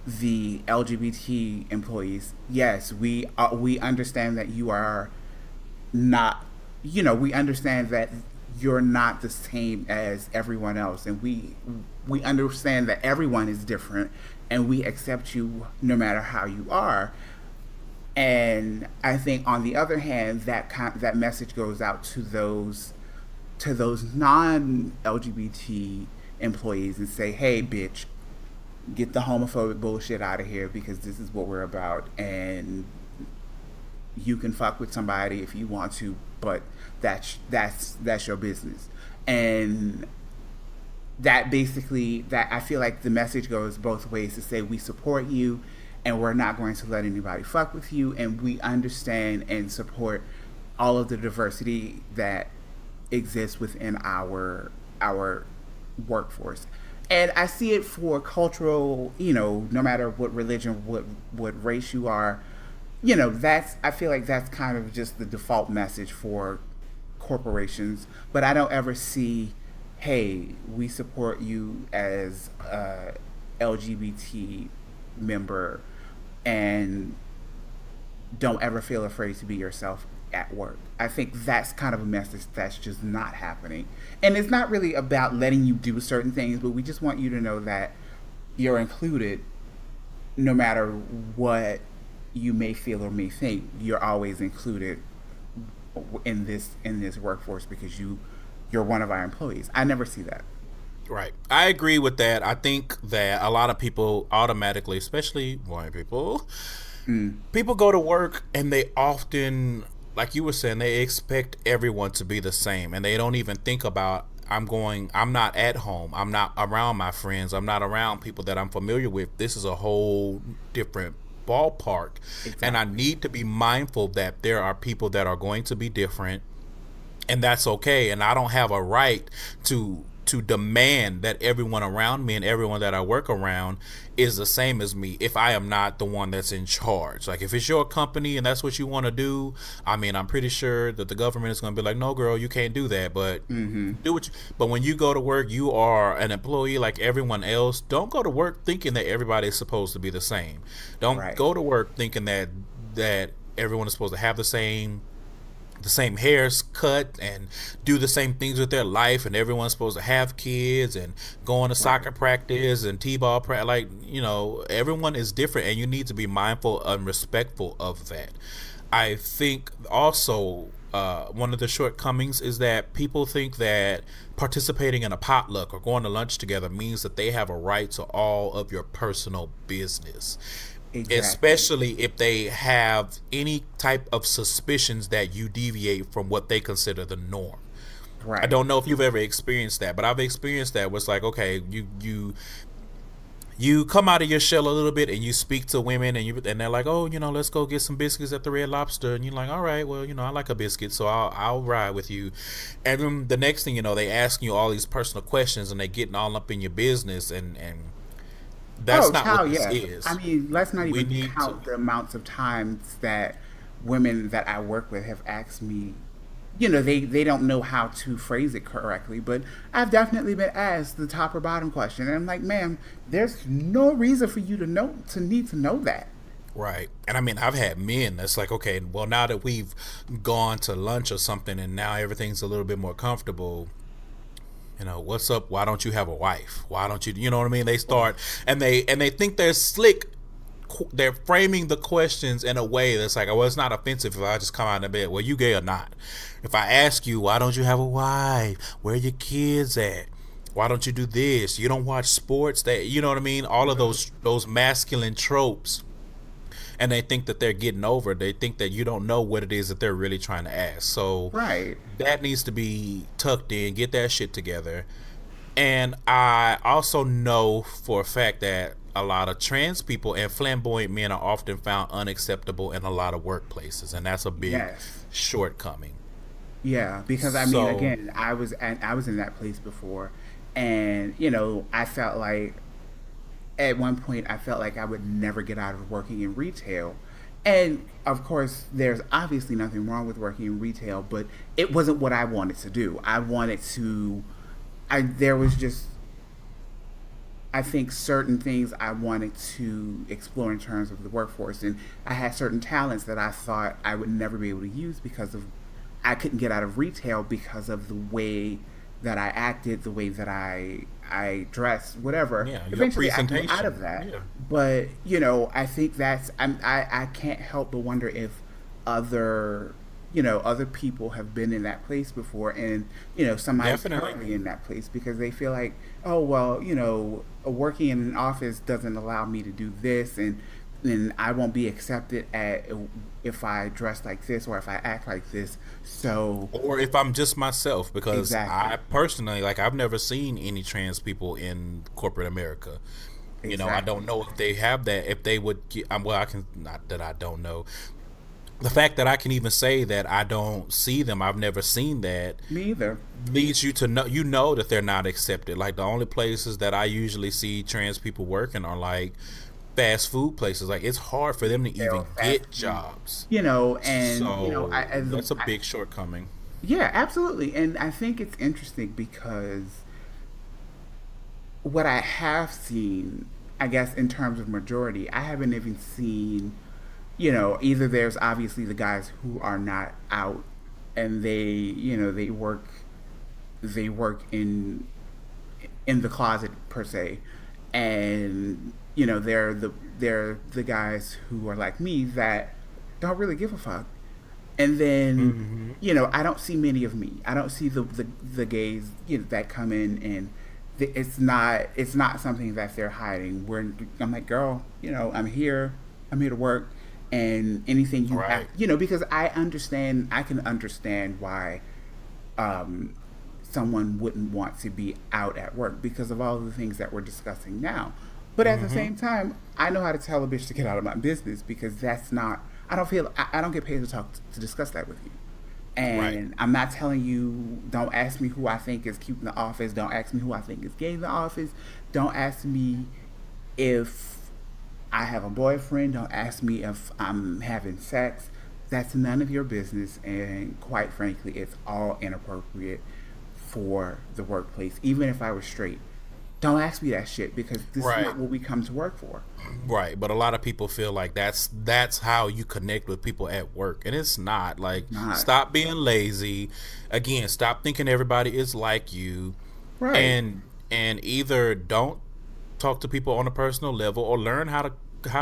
the LGBT employees. Yes, we understand that you are not, we understand that you're not the same as everyone else, and we understand that everyone is different, and we accept you no matter how you are. And I think on the other hand, that message goes out to those non LGBT employees and say, hey, bitch, get the homophobic bullshit out of here, because this is what we're about. And you can fuck with somebody if you want to, but that's your business. And that basically, that I feel like the message goes both ways, to say we support you and we're not going to let anybody fuck with you, and we understand and support all of the diversity that exists within our workforce. And I see it for cultural, no matter what religion, what race you are, that's, I feel like that's kind of just the default message for corporations. But I don't ever see, hey, we support you as a LGBT member, and don't ever feel afraid to be yourself at work. I think that's kind of a message that's just not happening. And it's not really about letting you do certain things, but we just want you to know that you're included no matter what you may feel or may think. You're always included in this workforce, because you're one of our employees. I never see that. Right. I agree with that. I think that a lot of people automatically, especially white people, people go to work and they often, like you were saying, they expect everyone to be the same, and they don't even think about, I'm not at home, I'm not around my friends, I'm not around people that I'm familiar with. This is a whole different ballpark. And I Exactly. need to be mindful that there are people that are going to be different, and that's okay. And I don't have a right to demand that everyone around me and everyone that I work around is the same as me if I am not the one that's in charge. Like, if it's your company and that's what you want to do, I mean, I'm pretty sure that the government is going to be like, no, girl, you can't do that. But but when you go to work, you are an employee like everyone else. Don't go to work thinking that everybody is supposed to be the same. Don't Right. go to work thinking that everyone is supposed to have the same hairs cut and do the same things with their life, and everyone's supposed to have kids and go on to Right. soccer practice and t-ball practice. Like, everyone is different, and you need to be mindful and respectful of that. I think also, one of the shortcomings is that people think that participating in a potluck or going to lunch together means that they have a right to all of your personal business, Exactly. especially if they have any type of suspicions that you deviate from what they consider the norm. I Right. don't know if you've ever experienced that, but I've experienced that. Where it's like, okay, you come out of your shell a little bit and you speak to women and they're like, oh, let's go get some biscuits at the Red Lobster, and you're like, all right, well, I like a biscuit, so I'll ride with you. And then the next thing you know, they asking you all these personal questions and they getting all up in your business, and that's Oh, not what child, this yes. I is. mean, let's not We even need to. count the amounts of times that women that I work with have asked me, they don't know how to phrase it correctly, but I've definitely been asked the top or bottom question. And I'm like, ma'am, there's no reason for you to need to know that. Right. And I mean, I've had men that's like, okay, well, now that we've gone to lunch or something and now everything's a little bit more comfortable, what's up? Why don't you have a wife? Why don't you know what I mean? They start and they think they're slick. They're framing the questions in a way that's like, well, it's not offensive if I just come out of bed, well, you gay or not? If I ask you, why don't you have a wife? Where are your kids at? Why don't you do this? You don't watch sports? That, you know what I mean? All of those masculine tropes, and they think that they're getting over. They think that you don't know what it is that they're really trying to ask. So Right. that needs to be tucked in. Get that shit together. And I also know for a fact that a lot of trans people and flamboyant men are often found unacceptable in a lot of workplaces, and that's a big Yes. shortcoming. Yeah, because I mean, So, again, I was in that place before, and I felt like at one point I felt like I would never get out of working in retail. And of course, there's obviously nothing wrong with working in retail, but it wasn't what I wanted to do. I wanted to I there was just I think certain things I wanted to explore in terms of the workforce, and I had certain talents that I thought I would never be able to use because of I couldn't get out of retail because of the way that I acted, the way that I dressed, whatever. yeah, your Eventually, I grew out presentation. of that, Yeah. but I think I can't help but wonder if other other people have been in that place before, and somebody's Definitely. currently in that place because they feel like, oh well, working in an office doesn't allow me to do this, and I won't be accepted at if I dress like this or if I act like this. So Or if I'm just myself, because I exactly, personally, like, I've never seen any trans people in corporate America. I don't exactly. know if they have that, if they would get, well, I can, not that I don't know. The fact that I can even say that I don't see them, I've never seen that, Me either. leads you to know, that they're not accepted. Like, the only places that I usually see trans people working are like fast food places. Like, it's hard for them to Retail, even fast get food, jobs. and So that's a big shortcoming. yeah, absolutely. And I think it's interesting because what I have seen, I guess, in terms of majority, I haven't even seen, either there's obviously the guys who are not out and they work in the closet per se, and they're the guys who are like me that don't really give a fuck. And then Hmm. I don't see many of me. I don't see the gays that come in, and it's not something that they're hiding. Where I'm like, girl, I'm here to work, and anything you have, Right. because I can understand why um, someone wouldn't want to be out at work because of all the things that we're discussing now. But at the Hmm. same time, I know how to tell a bitch to get out of my business because that's not. I don't get paid to discuss that with you. Right. And I'm not telling you, don't ask me who I think is cute in the office. Don't ask me who I think is gay in the office. Don't ask me if I have a boyfriend. Don't ask me if I'm having sex. That's none of your business. And quite frankly, it's all inappropriate for the workplace. Even if I was straight, don't ask me that shit because this is Right. not what we come to work for. Right. But a lot of people feel like that's how you connect with people at work, and it's not. Like, It's not. stop being lazy. Again, stop thinking everybody is like you, Right. and either don't talk to people on a personal level or learn how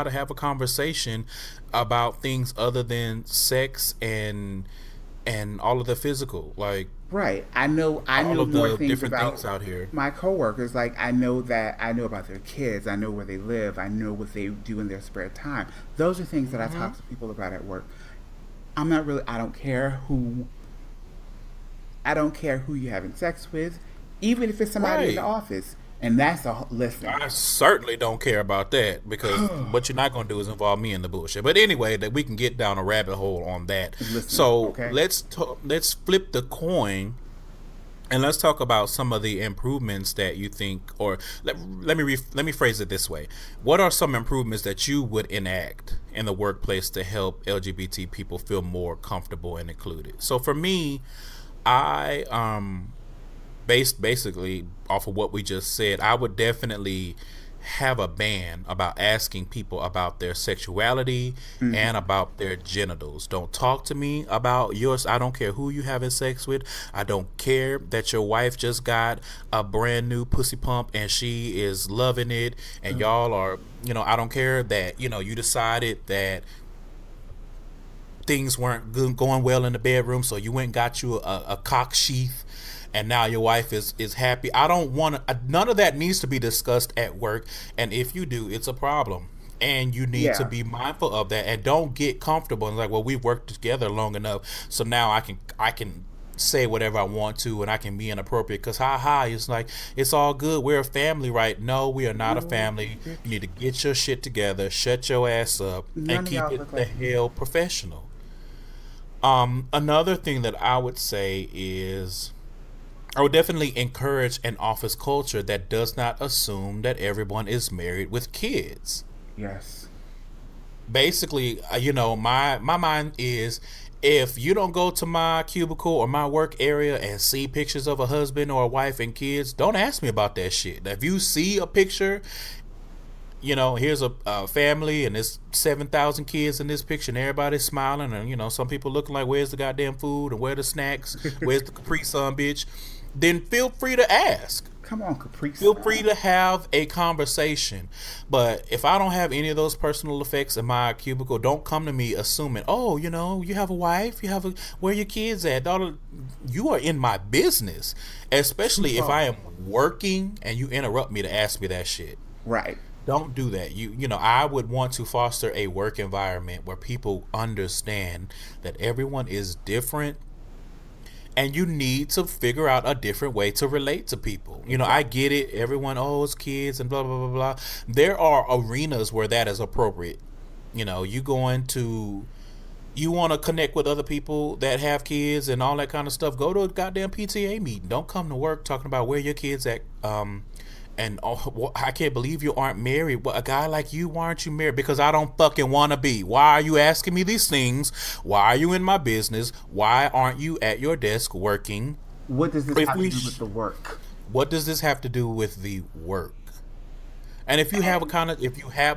to have a conversation about things other than sex and and all of the physical, like Right. I all know of more the things different about things out here. my coworkers. Like I know about their kids. I know where they live. I know what they do in their spare time. Those are things that I talk to people about at work. I'm not really I don't care who you're having sex with, even if it's somebody in the Right. office. And that's a listen. I certainly don't care about that because what you're not going to do is involve me in the bullshit. But anyway, that we can get down a rabbit hole on that. Listen, So okay? let's flip the coin and let's talk about some of the improvements that you think, or let me phrase it this way: what are some improvements that you would enact in the workplace to help LGBT people feel more comfortable and included? So for me, I based basically off of what we just said, I would definitely have a ban about asking people about their sexuality and about their genitals. Don't talk to me about yours. I don't care who you having sex with. I don't care that your wife just got a brand new pussy pump and she is loving it and y'all are, I don't care that, you decided that things weren't going well in the bedroom, so you went and got you a cock sheath and now your wife is happy. I don't want to. None of that needs to be discussed at work. And if you do, it's a problem. And you need to Yeah. be mindful of that. And don't get comfortable and like, well, we've worked together long enough, so now I can say whatever I want to, and I can be inappropriate. Because it's like it's all good. We're a family, right? No, we are not a No, family. You bitch. need to get your shit together, shut your ass up, and None of keep y'all it look the like me. hell professional. Another thing that I would say is I would definitely encourage an office culture that does not assume that everyone is married with kids. Yes. Basically, my mind is if you don't go to my cubicle or my work area and see pictures of a husband or a wife and kids, don't ask me about that shit. If you see a picture, here's a family and there's 7,000 kids in this picture and everybody's smiling and some people looking like where's the goddamn food and where the snacks, where's the Capri Sun, bitch? Then feel free to ask. Come on, Capri Feel free Sun. to have a conversation. But if I don't have any of those personal effects in my cubicle, don't come to me assuming, oh, you have a wife, where your kids at? Daughter, you are in my business. Too Especially if I far. am working and you interrupt me to ask me that shit. Right. Don't do that. I would want to foster a work environment where people understand that everyone is different and you need to figure out a different way to relate to people. I Exactly. get it. Everyone, oh, it's kids and blah blah blah blah. There are arenas where that is appropriate. You want to connect with other people that have kids and all that kind of stuff. Go to a goddamn PTA meeting. Don't come to work talking about where your kids at. And I can't believe you aren't married. Well, a guy like you, why aren't you married? Because I don't fucking want to be. Why are you asking me these things? Why are you in my business? Why aren't you at your desk working? What does this If have to we, do with the work? what does this have to do with the work? And if you have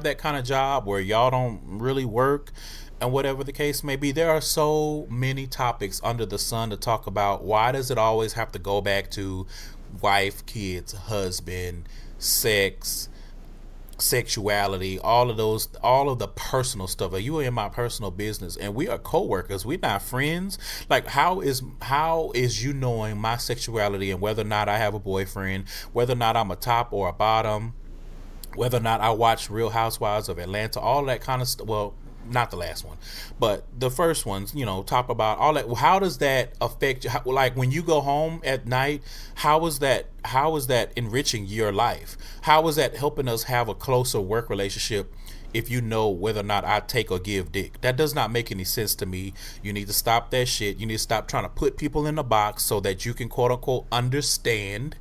that kind of job where y'all don't really work, and whatever the case may be, there are so many topics under the sun to talk about. Why does it always have to go back to wife, kids, husband, sex, sexuality, all of the personal stuff? Like, you are in my personal business and we are co-workers, we're not friends. Like, how is you knowing my sexuality and whether or not I have a boyfriend, whether or not I'm a top or a bottom, whether or not I watch Real Housewives of Atlanta, all that kind of stuff. Well, not the last one, but the first ones, talk about all that. How does that affect you? Like when you go home at night, how is that enriching your life? How is that helping us have a closer work relationship? If you know whether or not I take or give dick, that does not make any sense to me. You need to stop that shit. You need to stop trying to put people in a box so that you can quote unquote understand,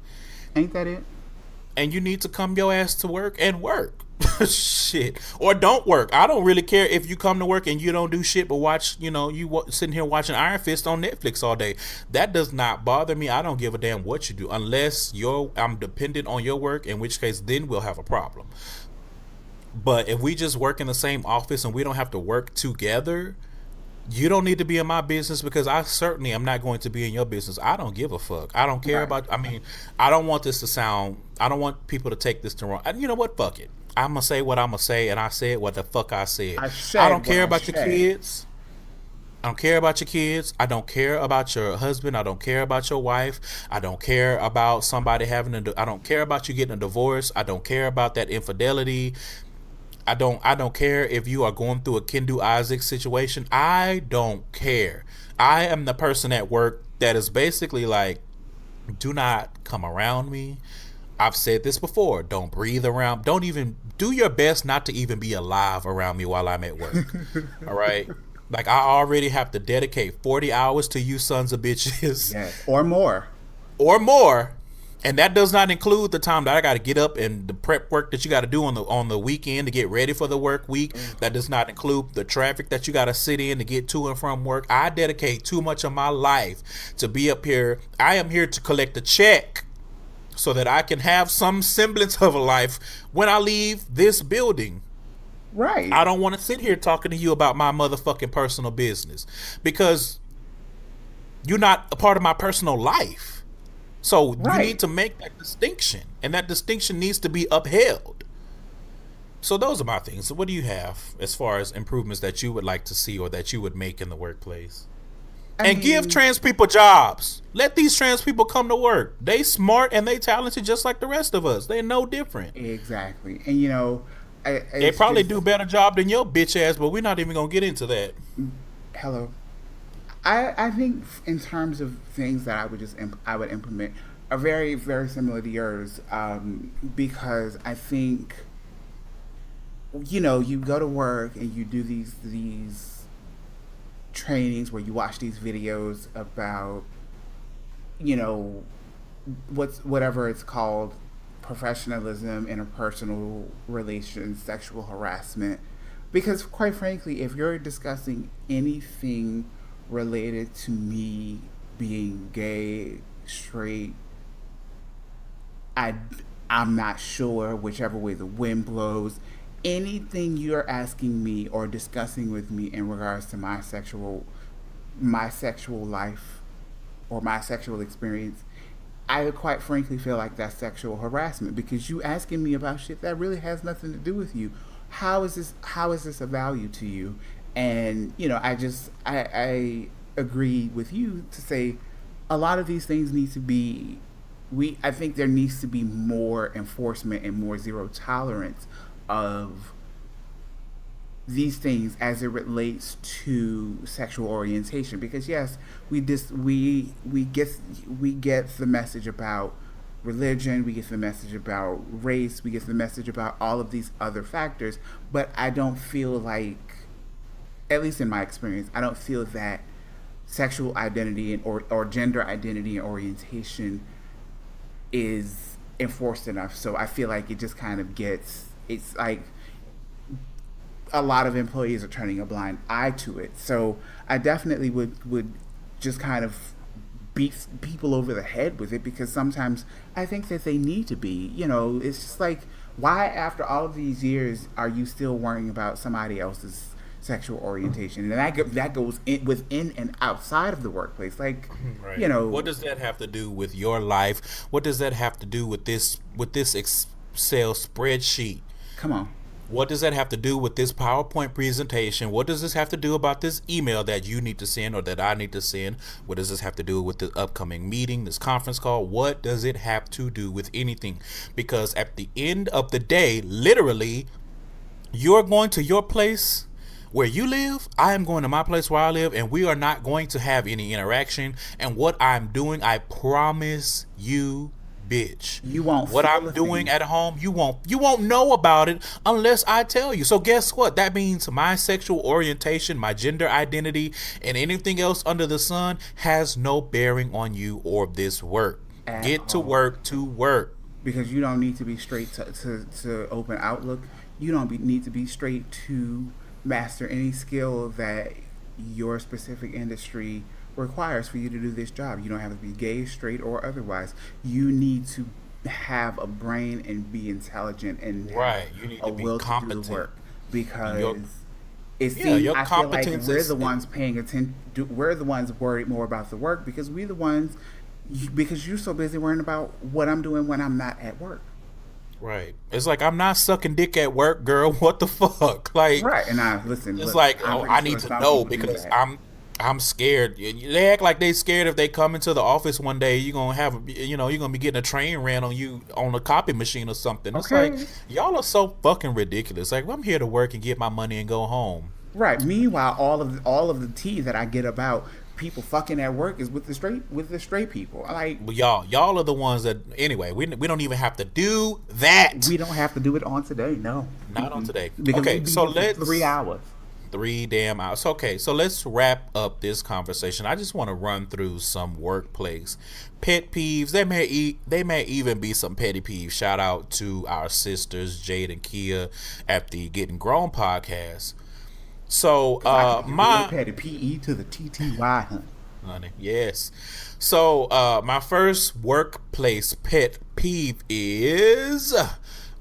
Ain't that it? and you need to come your ass to work and work. Shit, or don't work. I don't really care if you come to work and you don't do shit but watch, sitting here watching Iron Fist on Netflix all day. That does not bother me. I don't give a damn what you do unless I'm dependent on your work, in which case then we'll have a problem. But if we just work in the same office and we don't have to work together, you don't need to be in my business because I certainly am not going to be in your business. I don't give a fuck. I don't care Right. about. I mean, I don't want this to sound. I don't want people to take this to wrong. And you know what? Fuck it. I'm gonna say what I'm gonna say, and I said what the fuck I said. I I said don't what care I about your said. kids. I don't care about your kids. I don't care about your husband. I don't care about your wife. I don't care about somebody I don't care about you getting a divorce. I don't care about that infidelity. I don't care if you are going through a Kendu Isaac situation. I don't care. I am the person at work that is basically like, do not come around me. I've said this before. Don't breathe around. Don't even do your best not to even be alive around me while I'm at work. All right. Like, I already have to dedicate 40 hours to you sons of bitches. Yes. Or more. Or more. And that does not include the time that I got to get up and the prep work that you got to do on the weekend to get ready for the work week. That does not include the traffic that you got to sit in to get to and from work. I dedicate too much of my life to be up here. I am here to collect a check so that I can have some semblance of a life when I leave this building. Right. I don't want to sit here talking to you about my motherfucking personal business because you're not a part of my personal life. So you need to make that distinction, and that distinction needs to be upheld. So those are my things. So what do you have as far as improvements that you would like to see or that you would make in the workplace? And give trans people jobs. Let these trans people come to work. They smart and they talented just like the rest of us. They're no different. Exactly. And you know, they probably do a better job than your bitch ass, but we're not even going to get into that. Hello. I think in terms of things that I would implement are very, very similar to yours, because I think, you know, you go to work and you do these trainings where you watch these videos about, you know, whatever it's called, professionalism, interpersonal relations, sexual harassment, because quite frankly, if you're discussing anything related to me being gay, straight, I'm not sure, whichever way the wind blows, anything you're asking me or discussing with me in regards to my sexual life or my sexual experience, I quite frankly feel like that's sexual harassment, because you asking me about shit that really has nothing to do with you. How is this a value to you? And, you know, I agree with you to say a lot of these things need to be, I think there needs to be more enforcement and more zero tolerance of these things as it relates to sexual orientation. Because yes, we get the message about religion, we get the message about race, we get the message about all of these other factors, but I don't feel like, at least in my experience, I don't feel that sexual identity or gender identity and orientation is enforced enough. So I feel like it just kind of it's like a lot of employees are turning a blind eye to it. So I definitely would just kind of beat people over the head with it, because sometimes I think that they need to be. You know, it's just like, why after all of these years are you still worrying about somebody else's sexual orientation? And that goes within and outside of the workplace. Like, right. You know, what does that have to do with your life? What does that have to do with this Excel spreadsheet? Come on. What does that have to do with this PowerPoint presentation? What does this have to do about this email that you need to send or that I need to send? What does this have to do with the upcoming meeting, this conference call? What does it have to do with anything? Because at the end of the day, literally, you're going to your place where you live, I am going to my place where I live, and we are not going to have any interaction. And what I'm doing, I promise you, bitch, you won't. What I'm doing at home, you won't know about it unless I tell you. So guess what? That means my sexual orientation, my gender identity, and anything else under the sun has no bearing on you or this work. Get to work to work. Because you don't need to be straight to open Outlook. You don't need to be straight to master any skill that your specific industry requires for you to do this job. You don't have to be gay, straight, or otherwise. You need to have a brain and be intelligent and right. You need a to be will competent. To do the work, because I feel like we're the ones paying attention. We're the ones worried more about the work, because because you're so busy worrying about what I'm doing when I'm not at work. Right. It's like, I'm not sucking dick at work, girl. What the fuck? Like, right. And listen. It's like, I need to know because I'm scared. They act like they scared if they come into the office one day, you're gonna have, you're gonna be getting a train ran on you on a copy machine or something. It's like Okay. y'all are so fucking ridiculous. Like I'm here to work and get my money and go home. Right. Meanwhile, all of the tea that I get about people fucking at work is with the straight people. Like, But y'all are the ones that anyway. We don't even have to do that. we don't have to do it on today. No. Not on today. Because we Okay, be so here for let's 3 hours. 3 damn hours. Okay, so let's wrap up this conversation. I just want to run through some workplace pet peeves. They may even be some petty peeves. Shout out to our sisters Jade and Kia at the Getting Grown podcast. So my Petty PE to the TTY, honey. honey, yes. So my first workplace pet peeve is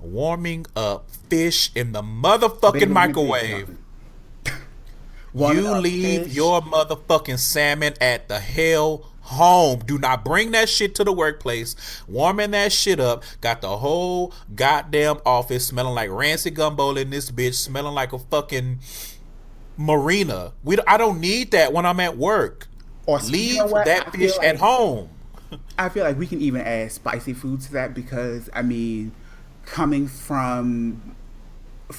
warming up fish in the motherfucking Baby, let me tell you microwave. something. Warming You up leave fish. your motherfucking salmon at the hell home. Do not bring that shit to the workplace. Warming that shit up. Got the whole goddamn office smelling like rancid gumbo in this bitch, smelling like a fucking marina. I don't need that when I'm at work. Or Leave you know what? that fish at home. I feel like we can even add spicy food to that because I mean, coming from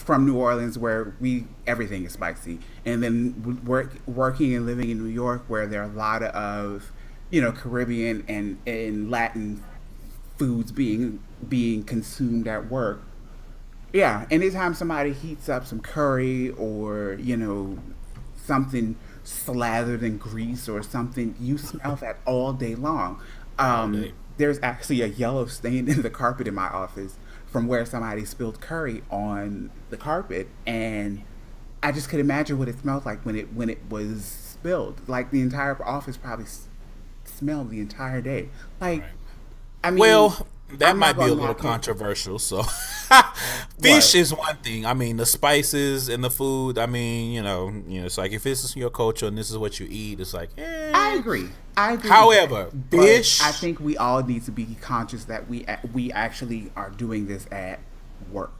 New Orleans where we everything is spicy, and then working and living in New York where there are a lot of Caribbean and Latin foods being consumed at work. Yeah, anytime somebody heats up some curry or something slathered in grease or something, you smell that all day long. All day. There's actually a yellow stain in the carpet in my office from where somebody spilled curry on the carpet, and I just could imagine what it smelled like when it was spilled. Like the entire office probably smelled the entire day. Like, Right. I mean, Well, that I'm might not be a gonna little knock it. controversial. So, fish What? is one thing. I mean, the spices and the food. I mean, it's like if this is your culture and this is what you eat, it's like, I agree. I agree. However, but fish. I think we all need to be conscious that we actually are doing this at work.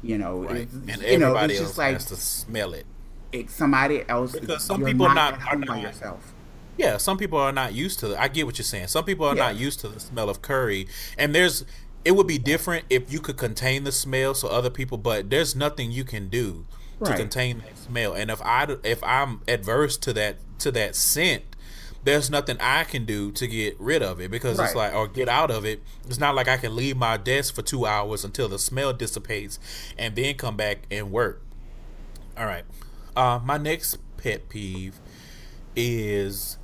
Right, It's, and it's everybody else just like has to smell it. it's somebody else. Because some You're people not are at home by not. yourself. Yeah, some people are not used to it. I get what you're saying. Some people are Yeah. not used to the smell of curry, and it would be different if you could contain the smell so other people. But there's nothing you can do to Right. contain that smell. And if I'm adverse to that scent, there's nothing I can do to get rid of it because it's Right. like or get out of it. It's not like I can leave my desk for 2 hours until the smell dissipates and then come back and work. All right. My next pet peeve is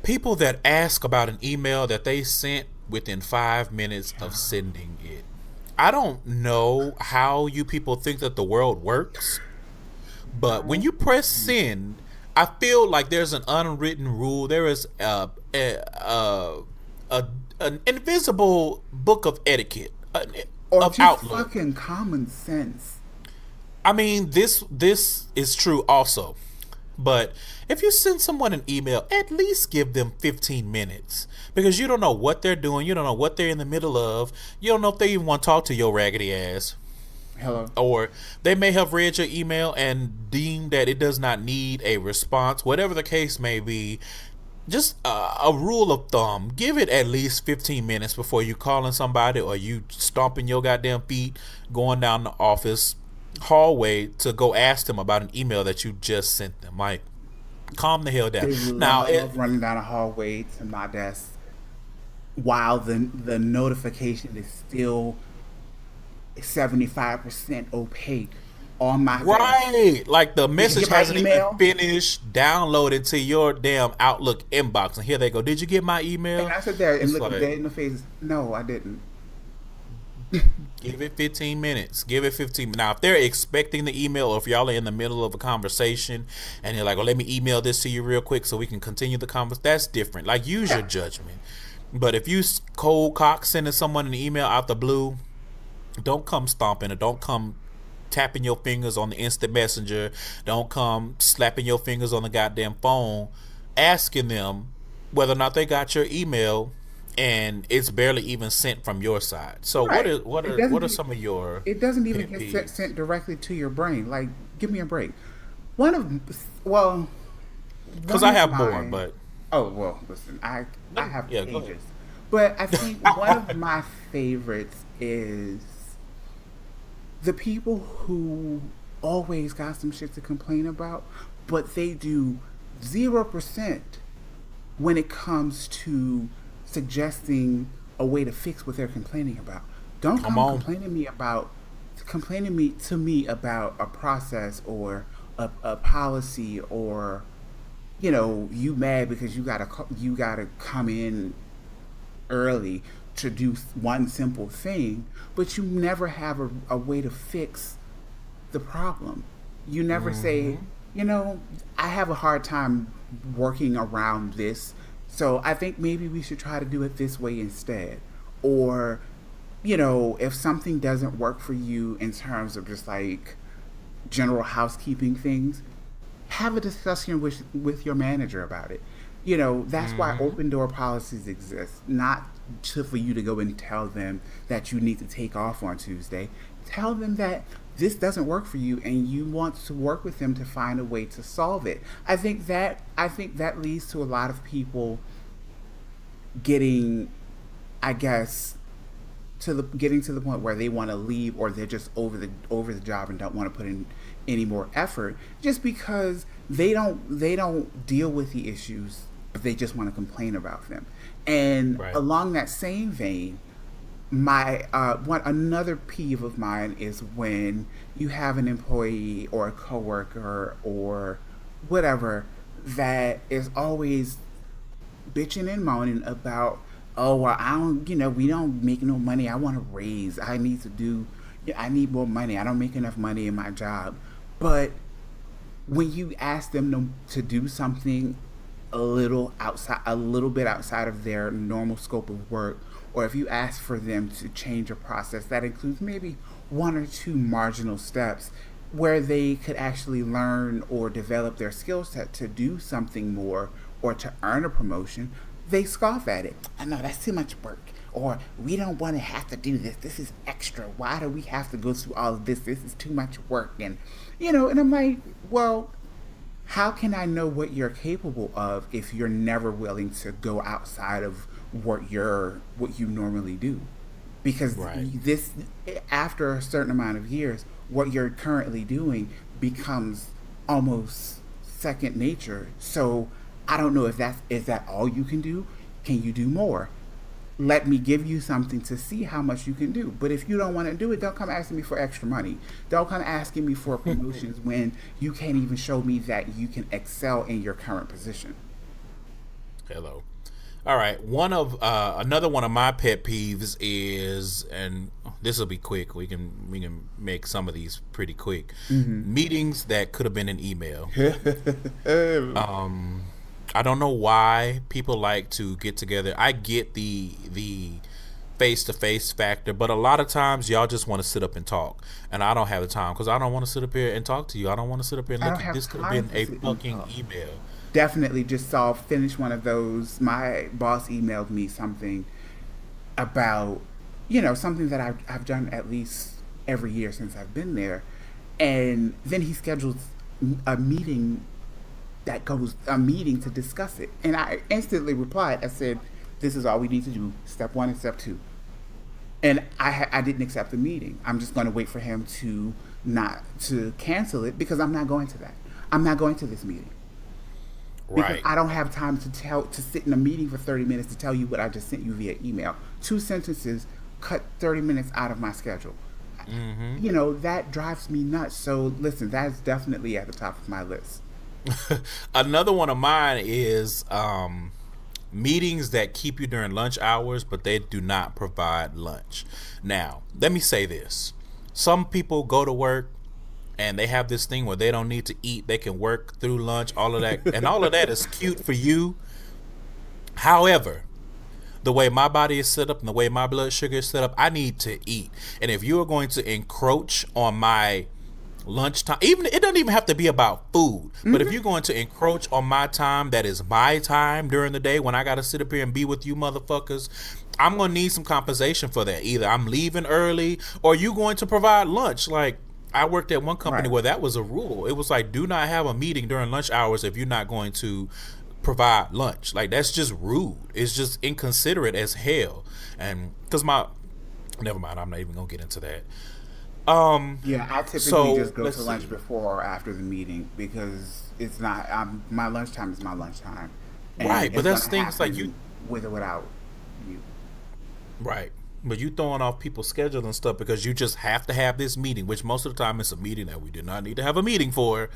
people that ask about an email that they sent within 5 minutes of sending it. I don't know how you people think that the world works, but when you press send, I feel like there's an unwritten rule. There is an invisible book of etiquette Or of just Outlook. fucking common sense. I mean, this is true also. But if you send someone an email, at least give them 15 minutes because you don't know what they're doing. You don't know what they're in the middle of. You don't know if they even want to talk to your raggedy ass. Hello. Or they may have read your email and deemed that it does not need a response. Whatever the case may be, just a rule of thumb, give it at least 15 minutes before you calling somebody or you stomping your goddamn feet going down the office hallway to go ask them about an email that you just sent them. Like, calm the hell down. They Now, love running down a hallway to my desk while the notification is still 75% opaque on my desk. right, like the Did you message get my hasn't email? even finished downloaded to your damn Outlook inbox, and here they go. Did you get my email? And I sit there and It's look like, them dead in the face. No, I didn't. Give it 15 minutes. Give it 15. Now, if they're expecting the email, or if y'all are in the middle of a conversation and you're like, "Oh, let me email this to you real quick so we can continue the conversation," that's different. Like, use your judgment. But if you cold cock sending someone an email out the blue, don't come stomping or don't come tapping your fingers on the instant messenger. Don't come slapping your fingers on the goddamn phone, asking them whether or not they got your email, and it's barely even sent from your side. So Right. what It are doesn't e- some of your It doesn't even pet get peeves? sent directly to your brain. Like, give me a break. One of well, Because one I of have more, my but oh well, listen, I have yeah, go ahead. pages, but I think one of my favorites is the people who always got some shit to complain about, but they do 0% when it comes to suggesting a way to fix what they're complaining about. Don't Come come on. complaining to me about a process or a policy, or you mad because you gotta come in early to do one simple thing, but you never have a way to fix the problem. You never say, Mm-hmm. I have a hard time working around this, so I think maybe we should try to do it this way instead. Or, if something doesn't work for you in terms of just like general housekeeping things, have a discussion with your manager about it. That's why Mm-hmm. open door policies exist, not for you to go and tell them that you need to take off on Tuesday. Tell them that this doesn't work for you and you want to work with them to find a way to solve it. I think that leads to a lot of people getting, I guess, getting to the point where they want to leave, or they're just over the job and don't want to put in any more effort, just because they don't deal with the issues, but they just want to complain about them. And Right. along that same vein, my one another peeve of mine is when you have an employee or a coworker or whatever that is always bitching and moaning about, oh well, I don't, we don't make no money, I want to raise, I need to do, yeah, I need more money, I don't make enough money in my job. But when you ask them to do something a little bit outside of their normal scope of work, or if you ask for them to change a process that includes maybe one or two marginal steps where they could actually learn or develop their skill set to do something more or to earn a promotion, they scoff at it. I know that's too much work. Or we don't want to have to do this. This is extra. Why do we have to go through all of this? This is too much work. And I'm like, well, how can I know what you're capable of if you're never willing to go outside of what you normally do? Because Right. this, after a certain amount of years, what you're currently doing becomes almost second nature. So I don't know if that's is that all you can do. Can you do more? Let me give you something to see how much you can do. But if you don't want to do it, don't come asking me for extra money. Don't come asking me for promotions when you can't even show me that you can excel in your current position. Hello. All right. Another one of my pet peeves is, and this will be quick. We can make some of these pretty quick. Meetings that could have been an email. I don't know why people like to get together. I get the face to face factor, but a lot of times y'all just want to sit up and talk, and I don't have the time because I don't want to sit up here and talk to you. I don't want to sit up here and I look don't at have this. Could have time been to a sit and fucking talk. email. Definitely just saw finish one of those. My boss emailed me something about, something that I've done at least every year since I've been there. And then he scheduled a meeting a meeting to discuss it. And I instantly replied, I said, this is all we need to do, step one and step two. And I didn't accept the meeting. I'm just going to wait for him to not to cancel it because I'm not going to that. I'm not going to this meeting because Right. I don't have time to sit in a meeting for 30 minutes to tell you what I just sent you via email. Two sentences cut 30 minutes out of my schedule. Mm-hmm. That drives me nuts. So listen, that's definitely at the top of my list. Another one of mine is meetings that keep you during lunch hours, but they do not provide lunch. Now, let me say this. Some people go to work and they have this thing where they don't need to eat. They can work through lunch, all of that. And all of that is cute for you. However, the way my body is set up and the way my blood sugar is set up, I need to eat. And if you are going to encroach on my lunchtime, even it doesn't even have to be about food, but if you're going to encroach on my time, that is my time during the day when I got to sit up here and be with you motherfuckers, I'm going to need some compensation for that. Either I'm leaving early or you going to provide lunch. Like, I worked at one company Right. where that was a rule. It was like, do not have a meeting during lunch hours if you're not going to provide lunch. Like, that's just rude. It's just inconsiderate as hell. And because never mind, I'm not even gonna get into that. Yeah, I typically So just go let's to lunch see. before or after the meeting because it's not. My lunchtime is my lunchtime, and Right, but it's that's gonna things like you. happen with or without you. Right. But you throwing off people's schedule and stuff because you just have to have this meeting, which most of the time it's a meeting that we did not need to have a meeting for.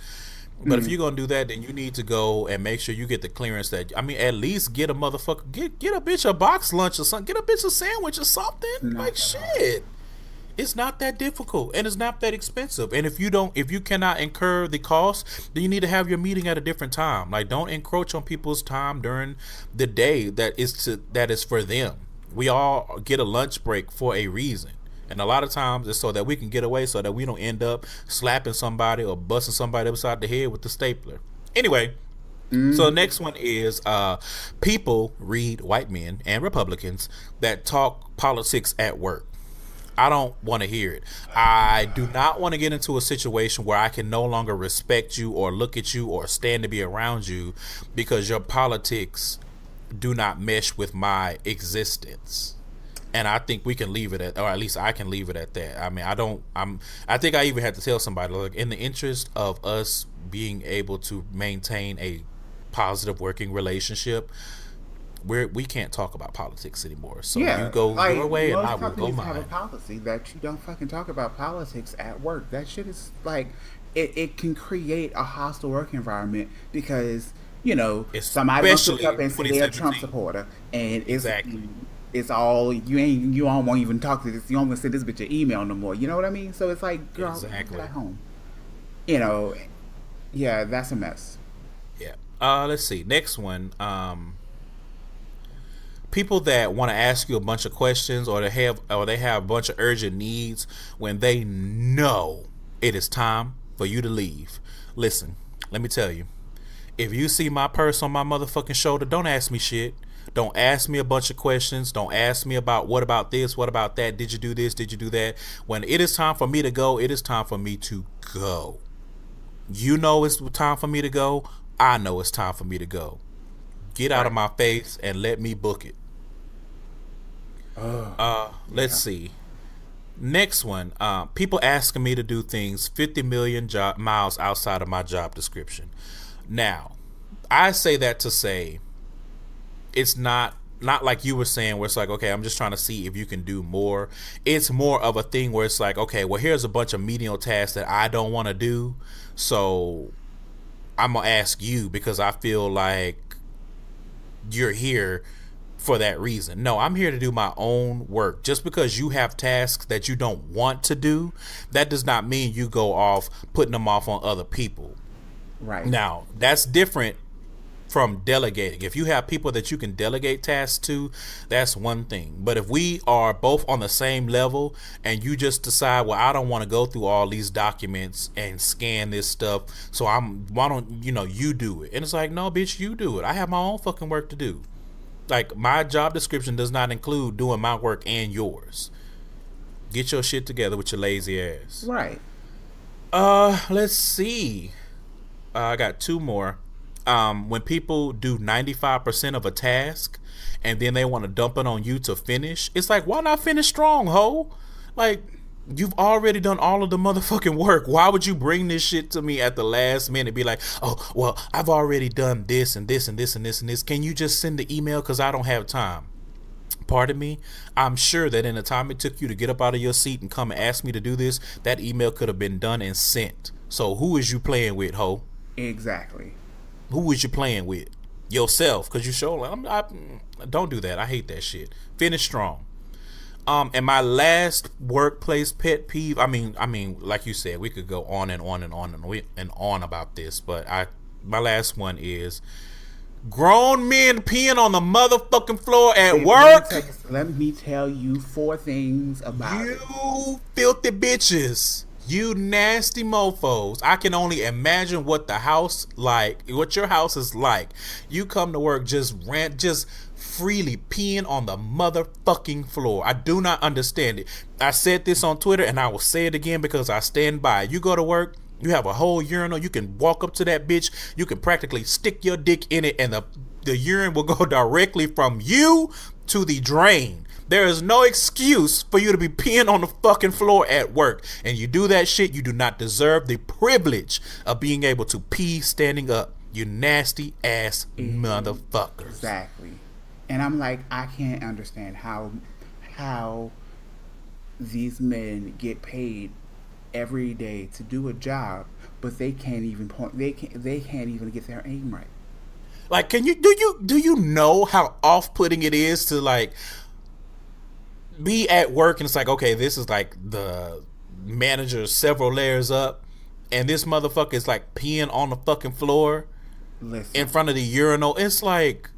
But if Mm. you're gonna do that, then you need to go and make sure you get the clearance that, I mean, at least get a motherfucker, get a bitch a box lunch or something, get a bitch a sandwich or something. Not Like that hard. shit. It's not that difficult and it's not that expensive. And if you cannot incur the cost, then you need to have your meeting at a different time. Like, don't encroach on people's time during the day that is for them. We all get a lunch break for a reason. And a lot of times it's so that we can get away, so that we don't end up slapping somebody or busting somebody upside the head with the stapler. Anyway, so the Hmm. next one is people, read white men and Republicans, that talk politics at work. I don't want to hear it. I do not want to get into a situation where I can no longer respect you or look at you or stand to be around you because your politics do not mesh with my existence. And I think we can leave it at, or at least I can leave it at that. I mean, I think I even had to tell somebody, look, in the interest of us being able to maintain a positive working relationship, we can't talk about politics anymore. So you Yeah, go your like way and I most will go companies have a mine. policy that you don't fucking talk about politics at work. That shit is like it can create a hostile work environment because somebody gonna pick Especially up and say they're a Trump 2017. supporter and Exactly. it's all you all won't even talk to this, you don't even send this bitch an email no more. You know what I mean? So it's like, girl, keep it Exactly. at home. You know, yeah, that's a mess. Yeah. Let's see. Next one. People that want to ask you a bunch of questions, or they have a bunch of urgent needs when they know it is time for you to leave. Listen, let me tell you. If you see my purse on my motherfucking shoulder, don't ask me shit. Don't ask me a bunch of questions. Don't ask me about what about this, what about that. Did you do this? Did you do that? When it is time for me to go, it is time for me to go. You know it's time for me to go. I know it's time for me to go. Get out of Right. my face and let me book it. Oh, Let's yeah. see. Next one. People asking me to do things 50 million miles outside of my job description. Now, I say that to say it's not like you were saying where it's like, okay, I'm just trying to see if you can do more. It's more of a thing where it's like, okay, well, here's a bunch of menial tasks that I don't want to do, so I'm gonna ask you because I feel like you're here for that reason. No, I'm here to do my own work. Just because you have tasks that you don't want to do, that does not mean you go off putting them off on other people. Right. Now, that's different from delegating. If you have people that you can delegate tasks to, that's one thing. But if we are both on the same level and you just decide, well, I don't want to go through all these documents and scan this stuff, so why don't you do it? And it's like, no, bitch, you do it. I have my own fucking work to do. Like, my job description does not include doing my work and yours. Get your shit together with your lazy ass. Right. Let's see. I got two more. When people do 95% of a task and then they want to dump it on you to finish, it's like, why not finish strong, ho? Like, you've already done all of the motherfucking work. Why would you bring this shit to me at the last minute? Be like, oh, well, I've already done this and this and this and this and this. Can you just send the email? Because I don't have time. Pardon me? I'm sure that in the time it took you to get up out of your seat and come and ask me to do this, that email could have been done and sent. So who is you playing with, ho? Exactly. Who is you playing with? Yourself, because you show. Don't do that. I hate that shit. Finish strong. And my last workplace pet peeve. I mean, like you said, we could go on and on and on and on about this, but my last one is grown men peeing on the motherfucking floor at Baby, work. let me tell you four things about it. You filthy bitches. You nasty mofos. I can only imagine what your house is like. You come to work just freely peeing on the motherfucking floor. I do not understand it. I said this on Twitter and I will say it again because I stand by it. You go to work, you have a whole urinal, you can walk up to that bitch, you can practically stick your dick in it and the urine will go directly from you to the drain. There is no excuse for you to be peeing on the fucking floor at work. And you do that shit, you do not deserve the privilege of being able to pee standing up. You nasty ass motherfuckers. Exactly. And I'm like, I can't understand how these men get paid every day to do a job, but they can't even get their aim right. Like, do you know how off-putting it is to like be at work and it's like, okay, this is like the manager several layers up and this motherfucker is like peeing on the fucking floor. Listen, in front of the urinal. It's like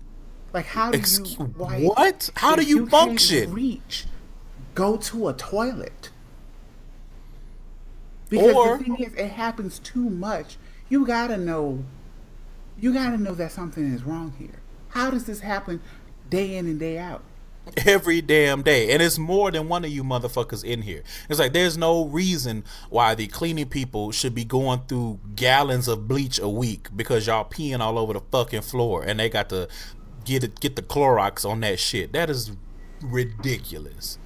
how do you what? How do you function? Can't reach, go to a toilet. Because the thing is, it happens too much. You gotta know that something is wrong here. How does this happen day in and day out? Every damn day. And it's more than one of you motherfuckers in here. It's like there's no reason why the cleaning people should be going through gallons of bleach a week because y'all peeing all over the fucking floor and they got to get the Clorox on that shit. That is ridiculous.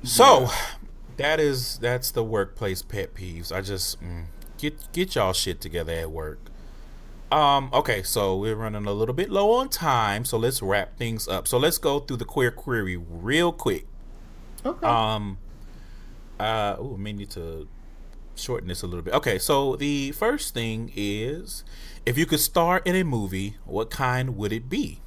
Yeah. So that's the workplace pet peeves. I just get y'all shit together at work. Okay, so we're running a little bit low on time, so let's wrap things up. So let's go through the queer query real quick. Okay. We may need to shorten this a little bit. Okay, so the first thing is, if you could star in a movie, what kind would it be?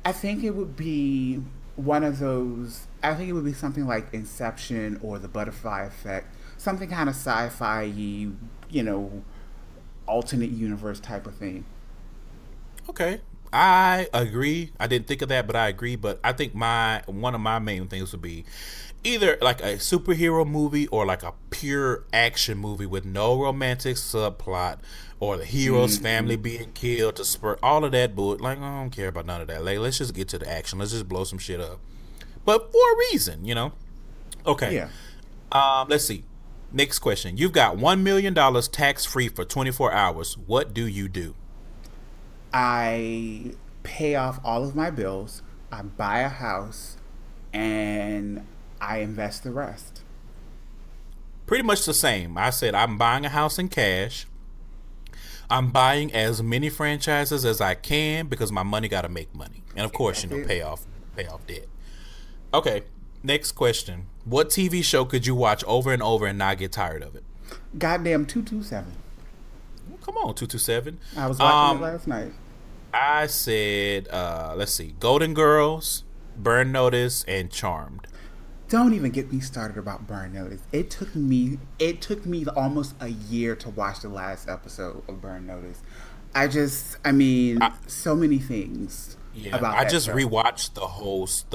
I think it would be one of those. I think it would be something like Inception or The Butterfly Effect, something kind of sci-fi-y, alternate universe type of thing. Okay, I agree. I didn't think of that, but I agree. But I think one of my main things would be either like a superhero movie or like a pure action movie with no romantic subplot or the hero's family being killed to spur all of that bull. Like, I don't care about none of that. Like, let's just get to the action. Let's just blow some shit up, but for a reason, Okay. Yeah. Let's see. Next question. You've got $1 million tax-free for 24 hours. What do you do? I pay off all of my bills. I buy a house, and I invest the rest. Pretty much the same. I said I'm buying a house in cash. I'm buying as many franchises as I can because my money got to make money. And of course, pay off debt. Okay. Next question. What TV show could you watch over and over and not get tired of it? Goddamn 227. Come on, 227. I was watching it last night. I said, let's see, Golden Girls, Burn Notice, and Charmed. Don't even get me started about Burn Notice. It took me almost a year to watch the last episode of Burn Notice. So many things. Yeah, I just rewatched the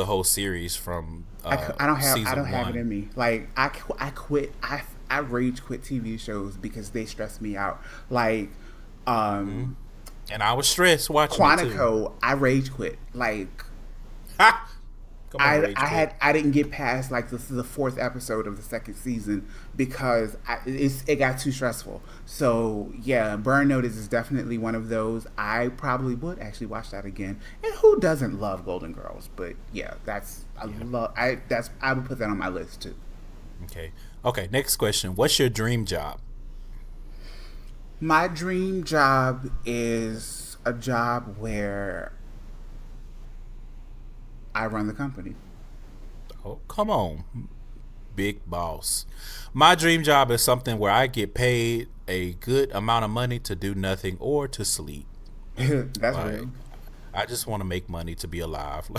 whole series from. I don't have it in me. Like I quit. I rage quit TV shows because they stress me out. Like, and I was stressed watching Quantico. I rage quit. Like, I didn't get past like the fourth episode of the second season because it got too stressful. So yeah, Burn Notice is definitely one of those. I probably would actually watch that again. And who doesn't love Golden Girls? But yeah, I would put that on my list too. Okay. Next question. What's your dream job? My dream job is a job where I run the company. Oh, come on, big boss. My dream job is something where I get paid a good amount of money to do nothing or to sleep. That's real. I just want to make money to be alive.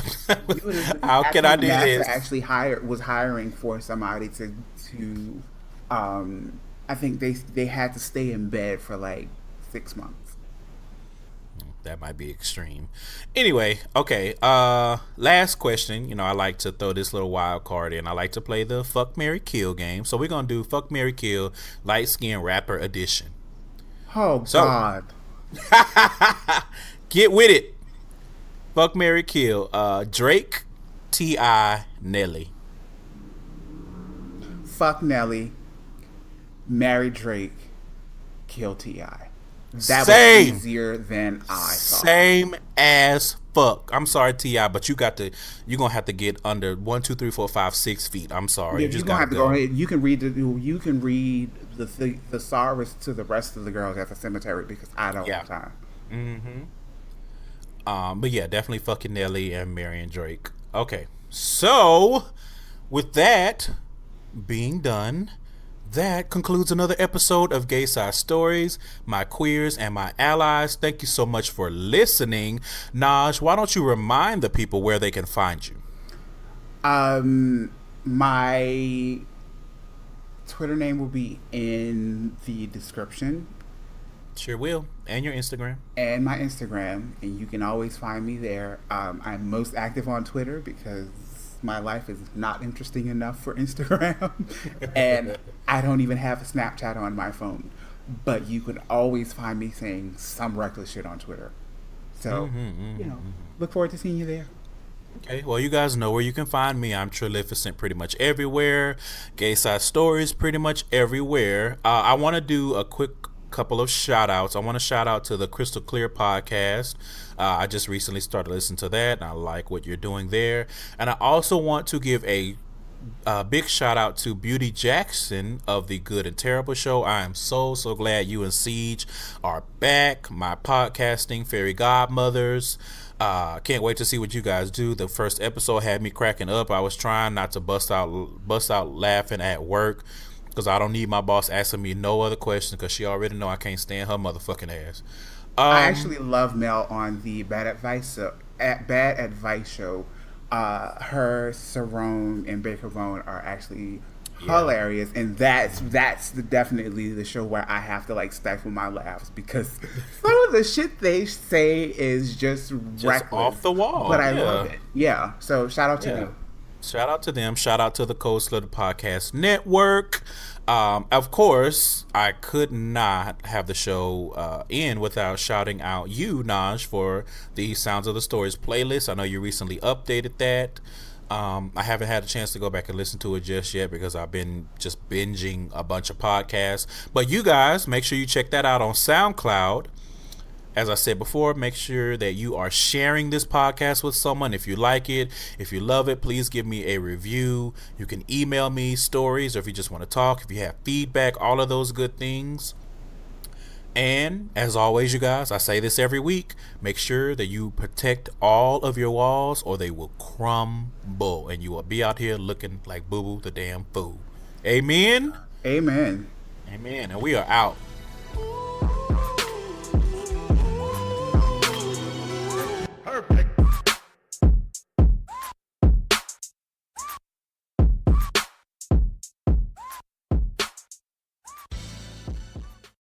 How can I do this? Actually was hiring for somebody to I think they had to stay in bed for like 6 months. That might be extreme. Anyway, okay. Last question. I like to throw this little wild card in. I like to play the Fuck, Marry, Kill game. So we're gonna do Fuck, Marry, Kill Light Skin Rapper Edition. Oh God! Get with it. Fuck, marry, kill. Drake, T.I., Nelly. Fuck Nelly, marry Drake, kill T.I. That was easier than I thought. Same as fuck. I'm sorry, T.I., but you're gonna have to get under 1, 2, 3, 4, 5, 6 feet. I'm sorry. Yeah, you're gonna have to go ahead. You can read the thesaurus to the rest of the girls at the cemetery because I don't have time. But yeah, definitely fucking Nelly and marrying Drake. Okay, so with that being done, that concludes another episode of Gayside Stories, my queers and my allies. Thank you so much for listening. Naj, why don't you remind the people where they can find you? My Twitter name will be in the description. Sure will. And your Instagram. And my Instagram. And you can always find me there. I'm most active on Twitter because my life is not interesting enough for Instagram. And I don't even have a Snapchat on my phone. But you can always find me saying some reckless shit on Twitter. So, look forward to seeing you there. Okay, well, you guys know where you can find me. I'm Trillificent pretty much everywhere. GaysideStories pretty much everywhere. I want to do a quick couple of shout outs. I want to shout out to the Crystal Clear podcast. I just recently started listening to that, and I like what you're doing there. And I also want to give a big shout out to Beauty Jackson of the Good and Terrible Show. I am so glad you and Siege are back. My podcasting fairy godmothers. Can't wait to see what you guys do. The first episode had me cracking up. I was trying not to bust out laughing at work because I don't need my boss asking me no other questions because she already know I can't stand her motherfucking ass. I actually love Mel on the Bad Advice Show. Her, Cerrone, and Baker Bone are actually hilarious, and that's definitely the show where I have to like stifle my laughs because some of the shit they say is just reckless, off the wall. But I love it. Yeah. So shout out to them. Shout out to them. Shout out to the Cold Slither Podcast Network. Of course, I could not have the show end without shouting out you, Naj, for the Sounds of the Stories playlist. I know you recently updated that. I haven't had a chance to go back and listen to it just yet because I've been just binging a bunch of podcasts. But you guys, make sure you check that out on SoundCloud. As I said before, make sure that you are sharing this podcast with someone. If you like it, if you love it, please give me a review. You can email me stories, or if you just want to talk, if you have feedback, all of those good things. And as always, you guys, I say this every week, make sure that you protect all of your walls or they will crumble and you will be out here looking like Boo Boo the damn fool. Amen? Amen. Amen. And we are out.